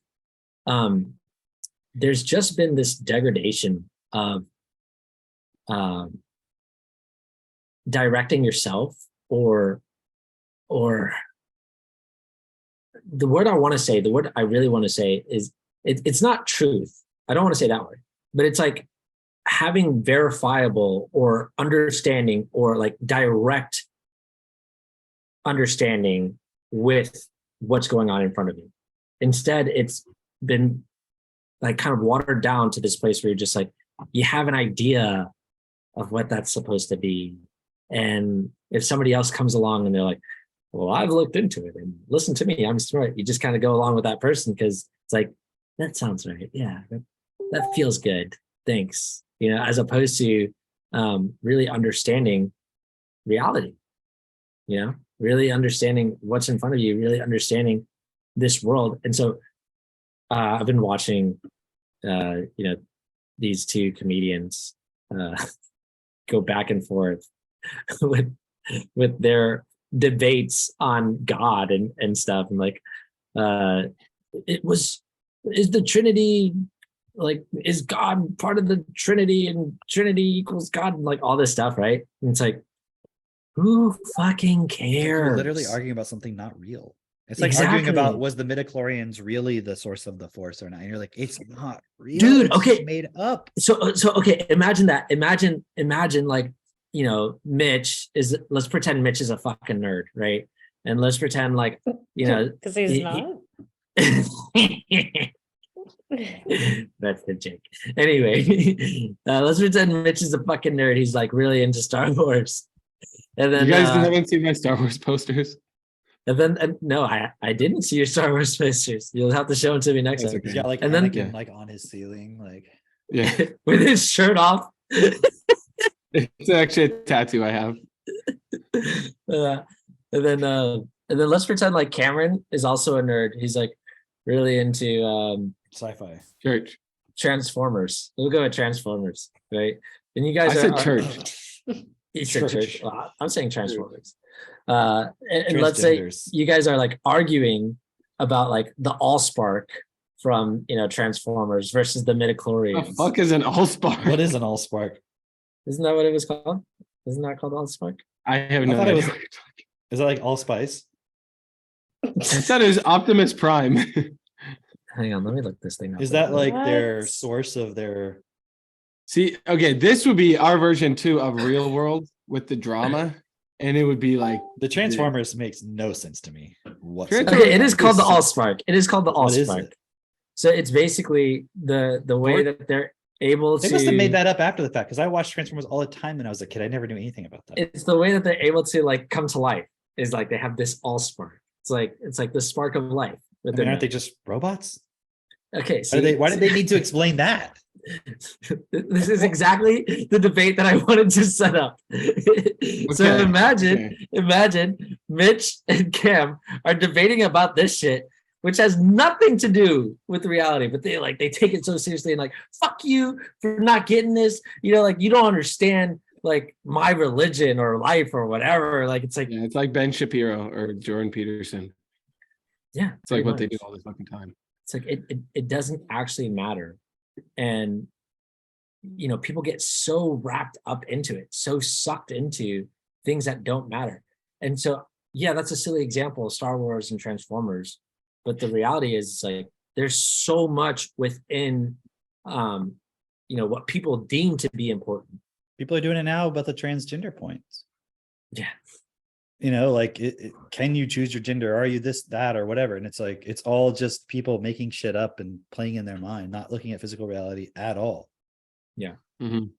there's just been this degradation of directing yourself or the word I want to say, the word I really want to say is it's not truth. I don't want to say that word, but it's like having verifiable or understanding or like direct understanding with what's going on in front of you. Instead, it's been like kind of watered down to this place where you're just like, you have an idea of what that's supposed to be. And if somebody else comes along and they're like, well, I've looked into it and listen to me, I'm smart. You just kind of go along with that person because it's like, that sounds right. Yeah, that feels good. Thanks. You know, as opposed to really understanding reality, you know, really understanding what's in front of you, really understanding this world. And so I've been watching, you know, these two comedians go back and forth with their debates on God and stuff. And like, is the Trinity, like, is God part of the Trinity and Trinity equals God and like all this stuff, right? And it's like, who fucking cares? You're literally arguing about something not real. It's like Exactly. arguing about, was the midichlorians really the source of the Force or not? And you're like, it's not real. Dude, it's okay. made up. So okay, imagine that. Imagine like you know, let's pretend Mitch is a fucking nerd, right? And let's pretend like, you know, Because he's he- not. that's the joke. Anyway, let's pretend Mitch is a fucking nerd. He's like really into Star Wars. And then You guys haven't seen my Star Wars posters? no, I didn't see your Star Wars pictures. You'll have to show them to me next That's time. okay. He's got like And then- Anakin Yeah. like on his ceiling, like Yeah, With his shirt off. it's actually a tattoo I have. And then let's pretend like Cameron is also a nerd. He's like really into sci-fi. Church. Transformers. We'll go with Transformers, right? And you guys I said are church. You said Church. church. Well, I'm saying Transformers. And let's say Transgenders. you guys are like arguing about like the Allspark from, you know, Transformers versus the The midichlorians. fuck is an allspark? What is an allspark? Isn't that what it was called? Isn't that called Allspark? I have I no thought it idea. was- Is it like allspice? I thought it was Optimus Prime. Hang on, let me look this thing up. Is that like their What? source of their? See, okay, this would be our version too of Real World with the drama, and it would be like The Transformers makes no sense to me Transformers- whatsoever. Okay, it is called the It's- Allspark. It is called the What is Allspark. it? So it's basically the way that they're able They to. must have made that up after the fact because I watched Transformers all the time when I was a kid. I never knew anything about that. It's the way that they're able to like come to life. Is like they have this Allspark. It's like the spark of life. I With mean, their aren't they just robots? okay? Why did they need to explain that? This is exactly the debate that I wanted to set up. So Okay, imagine Mitch and Cam are debating about this shit, which has nothing to do with reality, but they take it so seriously and like, fuck you for not getting this. You know, like you don't understand like my religion or life or whatever. Like it's like, yeah, it's like Ben Shapiro or Jordan Peterson. yeah, It's like pretty what they much. do all the fucking time. It's like it doesn't actually matter. And you know, people get so wrapped up into it, so sucked into things that don't matter. And so yeah, that's a silly example of Star Wars and Transformers. But the reality is like there's so much within you know what people deem to be important. People are doing it now about the transgender points. Yeah. You know, like, can you choose your gender? Are you this, that, or whatever? And it's like, it's all just people making shit up and playing in their mind, not looking at physical reality at all. Mhm.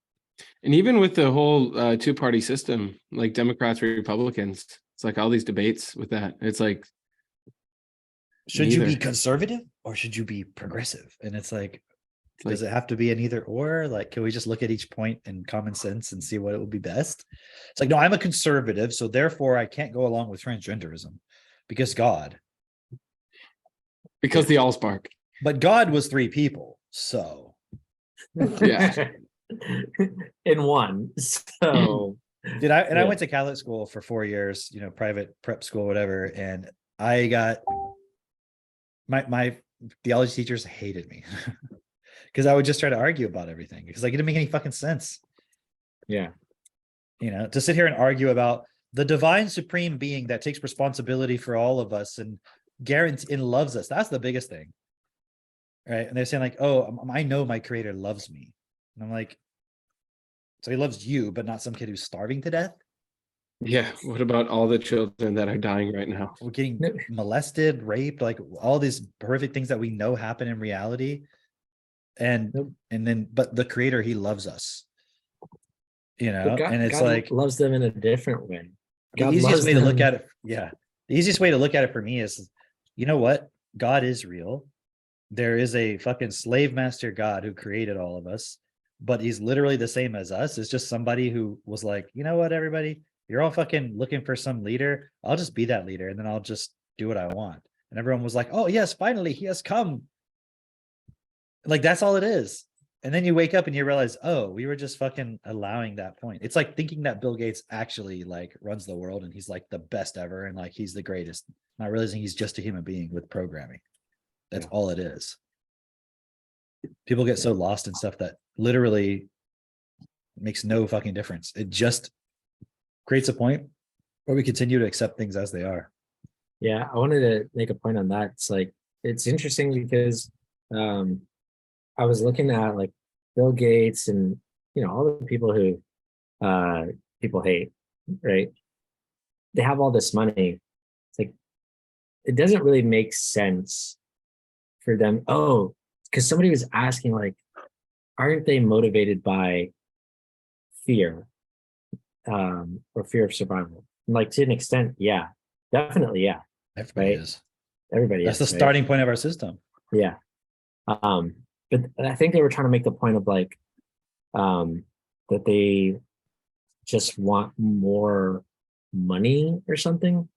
And even with the whole two-party system, like Democrats, Republicans, it's like all these debates with that. It's like, Should you be Neither. conservative or should you be progressive? And it's like, it's like does it have to be an either or? Like, can we just look at each point in common sense and see what it would be best? It's like, no, I'm a conservative, so therefore I can't go along with transgenderism because God. because the allspark. But God was three people, so Yeah. In one. So did I? And I Yeah. went to Catholic school for 4 years, you know, private prep school, whatever. And I got my theology teachers hated me because I would just try to argue about everything because like it didn't make any fucking sense. yeah. You know, to sit here and argue about the divine supreme being that takes responsibility for all of us and guarantees and loves us. That's the biggest thing. Right. And they're saying, like, oh, I know my creator loves me. And I'm like, so he loves you, but not some kid who's starving to death. Yeah. What about all the children that are dying right now? We're getting No. molested, raped, like all these horrific things that we know happen in reality. And Nope. but the creator, he loves us. You know, But and it's God like loves them in a different way. the God easiest loves way to look them. at it, yeah. The easiest way to look at it for me is, you know what? God is real. There is a fucking slave master God who created all of us, but he's literally the same as us. It's just somebody who was like, you know what, everybody, you're all fucking looking for some leader. I'll just be that leader and then I'll just do what I want. And everyone was like, oh, yes, finally, he has come. Like, that's all it is. And then you wake up and you realize, oh, we were just fucking allowing that point. It's like thinking that Bill Gates actually like runs the world and he's like the best ever and like he's the greatest, not realizing he's just a human being with programming. That's all it is. People get so lost in stuff that literally makes no fucking difference. It just creates a point where we continue to accept things as they are. Yeah, I wanted to make a point on that. It's like it's interesting because I was looking at like Bill Gates and you know all the people who people hate, right? They have all this money. It's like, it doesn't really make sense for them. Oh, because somebody was asking, like, aren't they motivated by fear, or fear of survival? And like, to an extent, yeah, definitely, yeah. Everybody Right. is. Everybody That's is, the right? starting point of our system. Yeah. But I think they were trying to make the point of like, that they just want more money or something.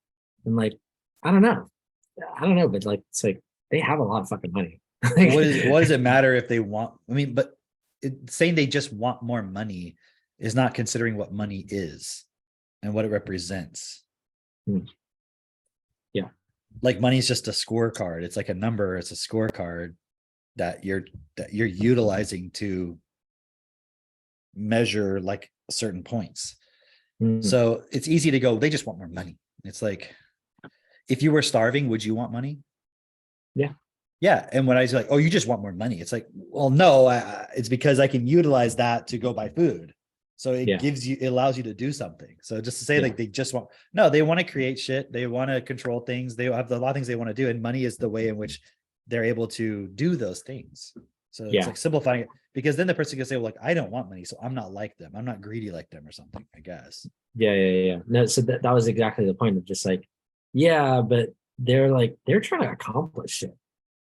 And like, I don't know. I don't know, but like, it's like they have a lot of fucking money. What does it matter if they want? I mean, but saying they just want more money is not considering what money is and what it represents. Hmm. Yeah. Like money is just a scorecard. It's like a number. It's a scorecard that you're utilizing to measure like certain points. Hmm. So it's easy to go, they just want more money. It's like, if you were starving, would you want money? Yeah. Yeah. And when I was like, oh, you just want more money, it's like, well, no, it's because I can utilize that to go buy food. So it Yeah. it allows you to do something. So just to say Yeah. like they just want, no, they want to create shit. They want to control things. They have a lot of things they want to do. And money is the way in which they're able to do those things. So it's Yeah. like simplifying it, because then the person can say, well, like, I don't want money, so I'm not like them. I'm not greedy like them or something, I guess. Yeah. No, so that was exactly the point of just like, yeah, but they're trying to accomplish shit.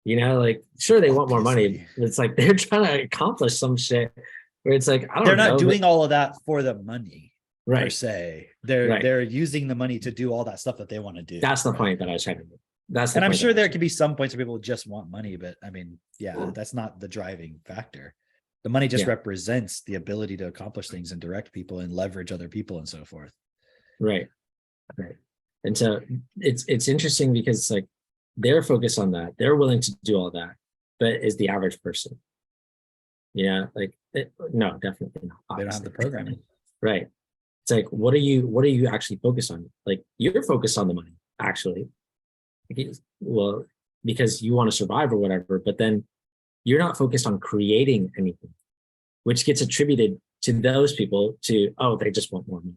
You know, like, sure, they want more money. Obviously. But it's like they're trying to accomplish some shit where it's like, I don't They're know. not but- doing all of that for the money per right. se. Right. They're using the money to do all that stuff that they want to do. That's the right? point that I was trying to make. That's the And I'm point sure that I there was could be some points where people just want money, but I mean, yeah, that's not the driving factor. The money just Yeah. represents the ability to accomplish things and direct people and leverage other people and so forth. Right. And so it's interesting because it's like they're focused on that. They're willing to do all that, but is the average person? Yeah, like no, definitely not. They don't have the obviously. programming. Right. It's like, what are you actually focused on? Like, you're focused on the money, actually. Well, because you want to survive or whatever, but then you're not focused on creating anything, which gets attributed to those people to, oh, they just want more money.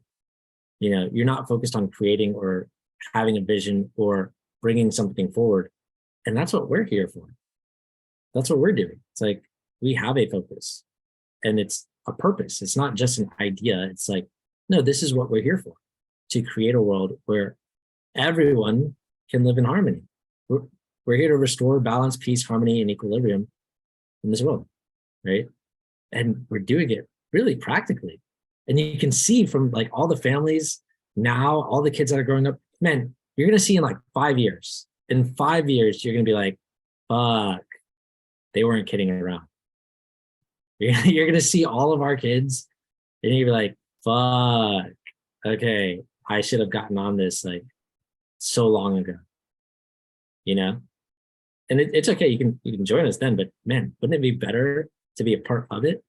You know, you're not focused on creating or having a vision or bringing something forward. And that's what we're here for. That's what we're doing. It's like, we have a focus and it's a purpose. It's not just an idea. It's like, no, this is what we're here for, to create a world where everyone can live in harmony. We're here to restore balance, peace, harmony, and equilibrium in this world, right? And we're doing it really practically. And you can see from like all the families now, all the kids that are growing up, man, you're going to see in like 5 years. In 5 years, you're going to be like, fuck, they weren't kidding around. You're going to see all of our kids and you're like, fuck, okay, I should have gotten on this like so long ago, you know? And it's okay, you can join us then, but man, wouldn't it be better to be a part of it?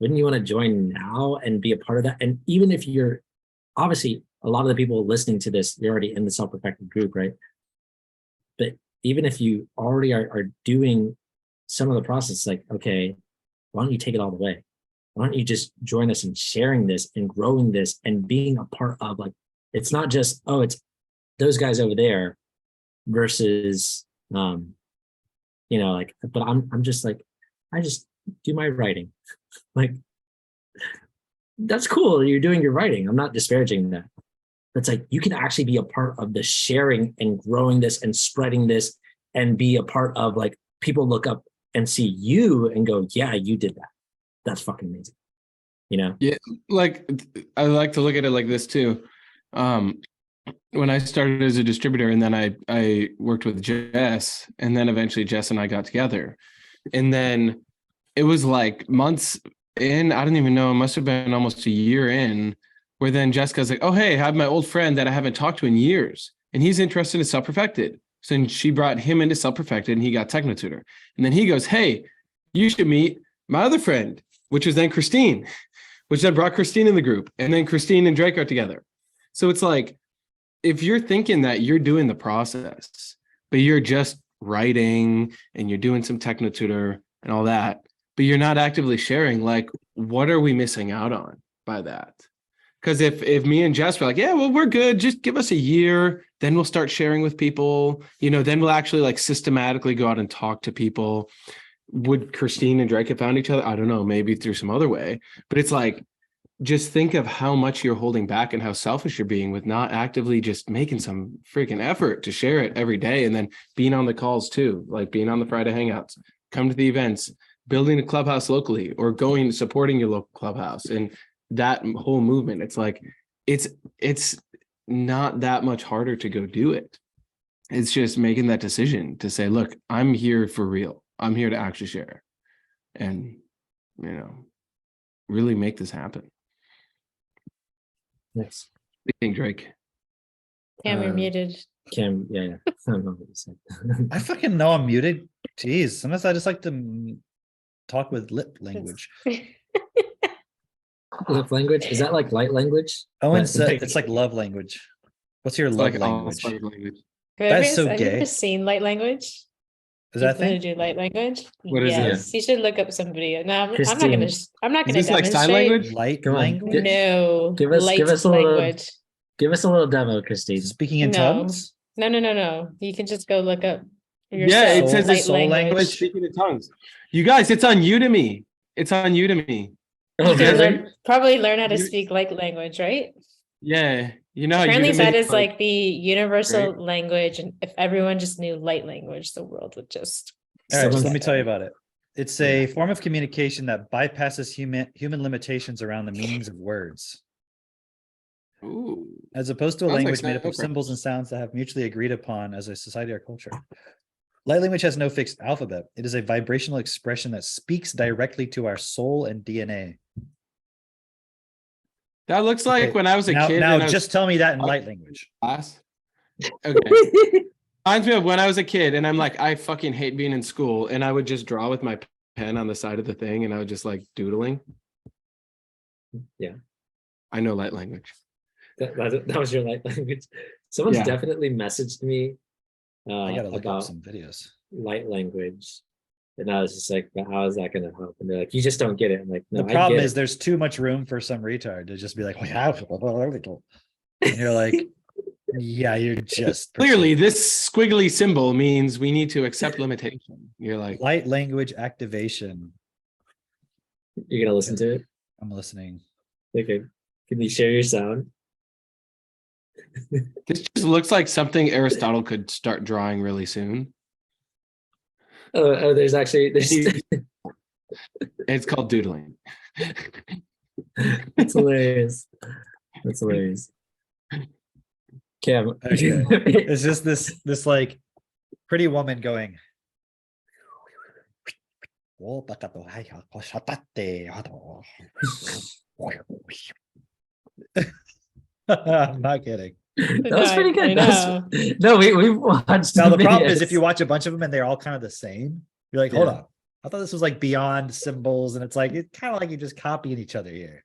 Wouldn't you want to join now and be a part of that? And even if you're, obviously, a lot of the people listening to this, you're already in the self-perfected group, right? But even if you already are doing some of the process, like, okay, why don't you take it all the way? Why don't you just join us in sharing this and growing this and being a part of, like, it's not just, oh, it's those guys over there versus, you know, like, but I'm just like, I just do my writing. Like, that's cool. You're doing your writing. I'm not disparaging that. But it's like, you can actually be a part of the sharing and growing this and spreading this and be a part of, like, people look up and see you and go, yeah, you did that. That's fucking amazing. You know? Yeah, like I like to look at it like this too. When I started as a distributor and then I worked with Jess, and then eventually Jess and I got together. And then it was like months in, I don't even know, it must have been almost a year in, where then Jessica's like, oh, hey, I have my old friend that I haven't talked to in years, and he's interested in Self-Perfected. So then she brought him into Self-Perfected and he got TechnoTutor. And then he goes, hey, you should meet my other friend, which was then Christine, which then brought Christine in the group. And then Christine and Drake are together. So it's like, if you're thinking that you're doing the process, but you're just writing and you're doing some TechnoTutor and all that, but you're not actively sharing, like, what are we missing out on by that? Because if me and Jess were like, yeah, well, we're good, just give us a year, then we'll start sharing with people, then we'll actually like systematically go out and talk to people. Would Christine and Drake have found each other? I don't know, maybe through some other way. But it's like, just think of how much you're holding back and how selfish you're being with not actively just making some freaking effort to share it every day, and then being on the calls too, like being on the Friday hangouts, come to the events, building a clubhouse locally, or going supporting your local clubhouse and that whole movement. It's like it's not that much harder to go do it. It's just making that decision to say, look, I'm here for real. I'm here to actually share and really make this happen. Yes. What do you think, Drake? Cam, you're muted. Cam, yeah. I don't know what you said. I fucking know I'm muted. Jeez, sometimes I just like to talk with lip language. Lip language? Is that like light language? Owen That's said like- it's like love language. What's your It's love like language? all language. That's so Have you gay. ever seen light language? Is that a People who thing? do light language? What is it? Yes, you should look up some video. No, I'm not Christine, gonna. I'm not Is gonna this like sign demonstrate. language? Light Come on, language? No, Give us- light give us a little- language. Give us a little demo, Christine. Speaking in No. tongues? No. You can just go look up. Yeah, yourself, it says light it's soul language, speaking in tongues. You guys, it's on Udemy. It's on Udemy. Oh, You can really? probably learn how to You- speak light language, right? Yeah, how Apparently, Udemy that is like the universal Right. language, and if everyone just knew light language, the world would just. All right, so let Someone's- me tell you about it. It's a form of communication that bypasses human limitations around the meanings of words. Ooh. As opposed to a Sounds like language made up of Snowflake. symbols and sounds that have mutually agreed upon as a society or culture. Light language has no fixed alphabet. It is a vibrational expression that speaks directly to our soul and DNA. That looks like Okay, when I was a Now, kid. now and I was just tell me that in Oh. light language. class. Okay. Reminds me of when I was a kid and I'm like, I fucking hate being in school. And I would just draw with my pen on the side of the thing and I would just like doodling. Yeah. I know light language. That was your light language. Someone's Yeah. definitely messaged me I gotta look up about some videos. light language. And I was just like, but how is that going to help? And they're like, you just don't get it. I'm like, no, The I problem get is it. there's too much room for some retard to just be like, and you're like, yeah, you're just Clearly, this squiggly symbol means we need to accept limitation. You're like, light language activation. You're going to listen to it? I'm listening. Okay. Can you share your sound? this just looks like something Aristotle could start drawing really soon. Oh, there's It's called doodling. That's hilarious. That's hilarious. Cam. Okay. It's just this like pretty woman going. I'm not kidding. That was pretty good. I That's- no, we watched. Now the problem is videos. if you watch a bunch of them and they're all kind of the same, you're like, hold on. I thought this was like beyond symbols, and it's like it's kind of like you're just copying each other here.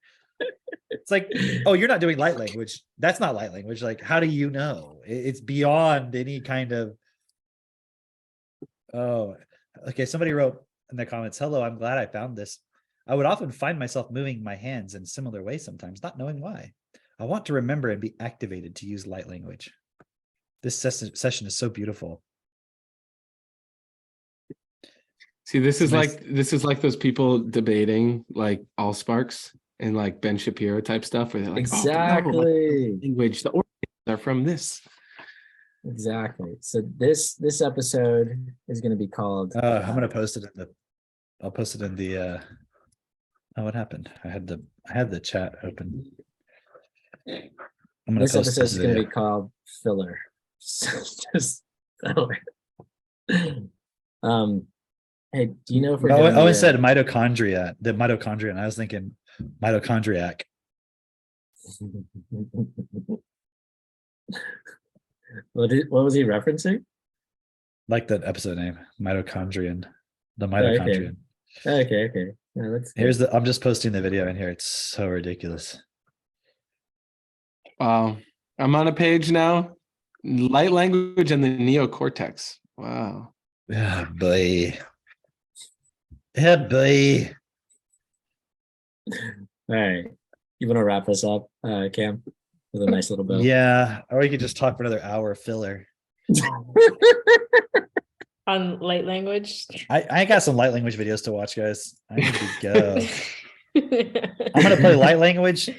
It's like, oh, you're not doing light language. That's not light language. Like, how do you know? It's beyond any kind of. Oh, okay. Somebody wrote in the comments, "Hello, I'm glad I found this. I would often find myself moving my hands in similar ways sometimes, not knowing why. I want to remember and be activated to use light language. This session is so beautiful." See, this is Nice. like those people debating like Allsparks and like Ben Shapiro type stuff where they're like, oh, no, Exactly. language, the origins are from this. Exactly. So this episode is going to be called. I'm gonna post it in the. I'll post it in the. Oh, what happened? I had the chat open. I'm gonna This post episode this is going to video. be called filler. Just filler. Hey, do you know if we're doing Owen the, said mitochondria, the mitochondria, and I was thinking mitochondriac. what was he referencing? Like that episode name, mitochondrian, the okay. mitochondrian. Okay. Yeah, that's good. Here's the. I'm just posting the video in here. It's so ridiculous. Wow. I'm on a page now. Light language and the neocortex. Wow. Yeah, boy. Yeah, boy. All right. You want to wrap us up? Cam, with a nice little bow. Yeah, or we could just talk for another hour of filler. On light language. I got some light language videos to watch, guys. I need to go. I'm gonna play light language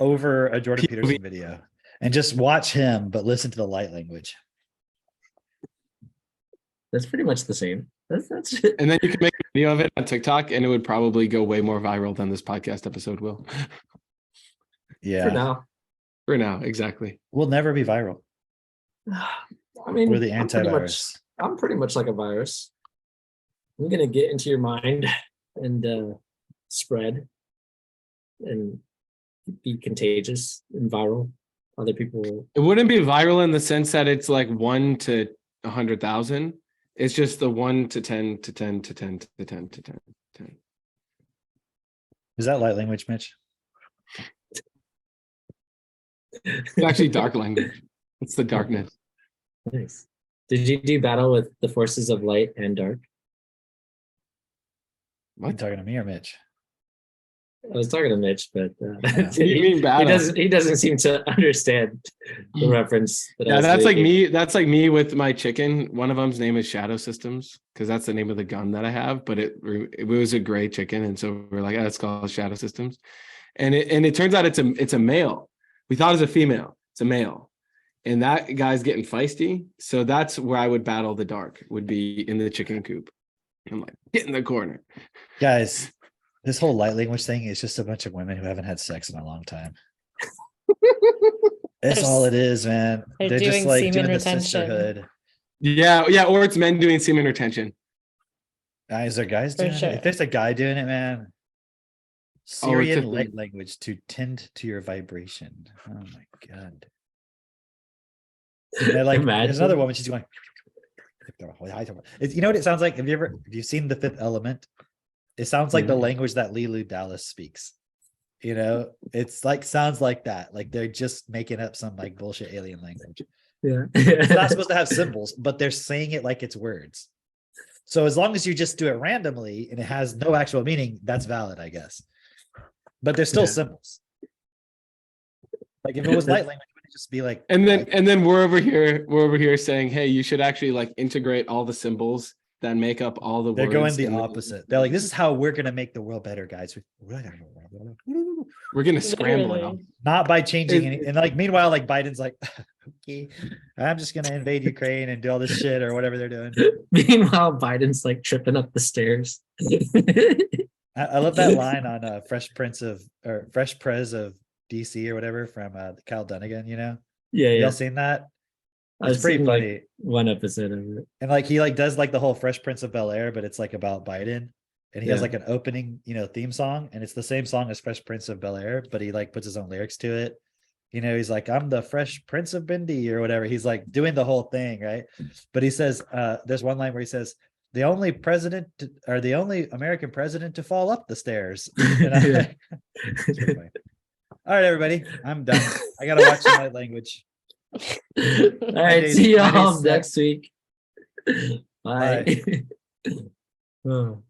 over a Jordan POV. Peterson video and just watch him, but listen to the light language. That's pretty much the same. That's And then you can make a video of it on TikTok, and it would probably go way more viral than this podcast episode will. Yeah, for now. For now, exactly. we'll never be viral. I mean, We're the I'm pretty much- antivirus. I'm pretty much like a virus. I'm gonna get into your mind and spread and be contagious and viral. Other people, It wouldn't be viral in the sense that it's like 1 to 100,000. It's just the 1 to 10 to 10 to 10 to 10 to 10 to 10. Is that light language, Mitch? It's actually dark language. It's the darkness. nice. Did you do battle with the forces of light and dark? You talking to me or Mitch? I was talking to Mitch, but You mean battle? he doesn't seem to understand the reference. That I Yeah, was that's like making. me. That's like me with my chicken. One of them's name is Shadow Systems because that's the name of the gun that I have. But it was a gray chicken, and so we're like, oh, it's called Shadow Systems. And it turns out it's a male. We thought it was a female. It's a male, and that guy's getting feisty. So that's where I would battle the dark. Would be in the chicken coop. I'm like, get in the corner. Guys, this whole light language thing is just a bunch of women who haven't had sex in a long time. That's They're all s- it is, man. they're They're just doing like semen doing the retention. sisterhood. Yeah, or it's men doing semen retention. Guys, are guys For doing sure. it? If there's a guy doing it, man. Oh, Syrian typically- light language to tend to your vibration. Oh my god. And like there's Imagine. another woman, she's going. You know what it sounds like? Have you seen The Fifth Element? It sounds like the Mhm. language that Leeloo Dallas speaks. You know, it's like sounds like that. Like they're just making up some like bullshit alien language. Yeah. It's not supposed to have symbols, but they're saying it like it's words. So as long as you just do it randomly and it has no actual meaning, that's valid, I guess. But they're still Yeah. symbols. Like if it was light language, it would just be like And then we're over here saying, hey, you should actually like integrate all the symbols that make up all the they're words. going the in opposite. They're like, this is how we're gonna make the world better, guys. We're gonna scramble it all. Literally. Not by changing It- any. And like meanwhile, like Biden's like, okay, I'm just gonna invade Ukraine and do all this shit or whatever they're doing. Meanwhile, Biden's like tripping up the stairs. I love that line on Fresh Prez of DC or whatever from Kyle Dunnigan, you know? Yeah, yeah. Y'all seen that? I've It's pretty seen funny. like one episode of it. And like he like does like the whole Fresh Prince of Bel-Air, but it's like about Biden. And he has Yeah. like an opening, theme song, and it's the same song as Fresh Prince of Bel-Air, but he like puts his own lyrics to it. He's like, I'm the Fresh Prince of Bindi or whatever. He's like doing the whole thing, right? But he says, there's one line where he says, the only American president to fall up the stairs. And Yeah. It's really funny. All right, everybody, I'm done. I gotta watch some light language. All right, day's- see my day's y'all set. next week. Bye. Oh.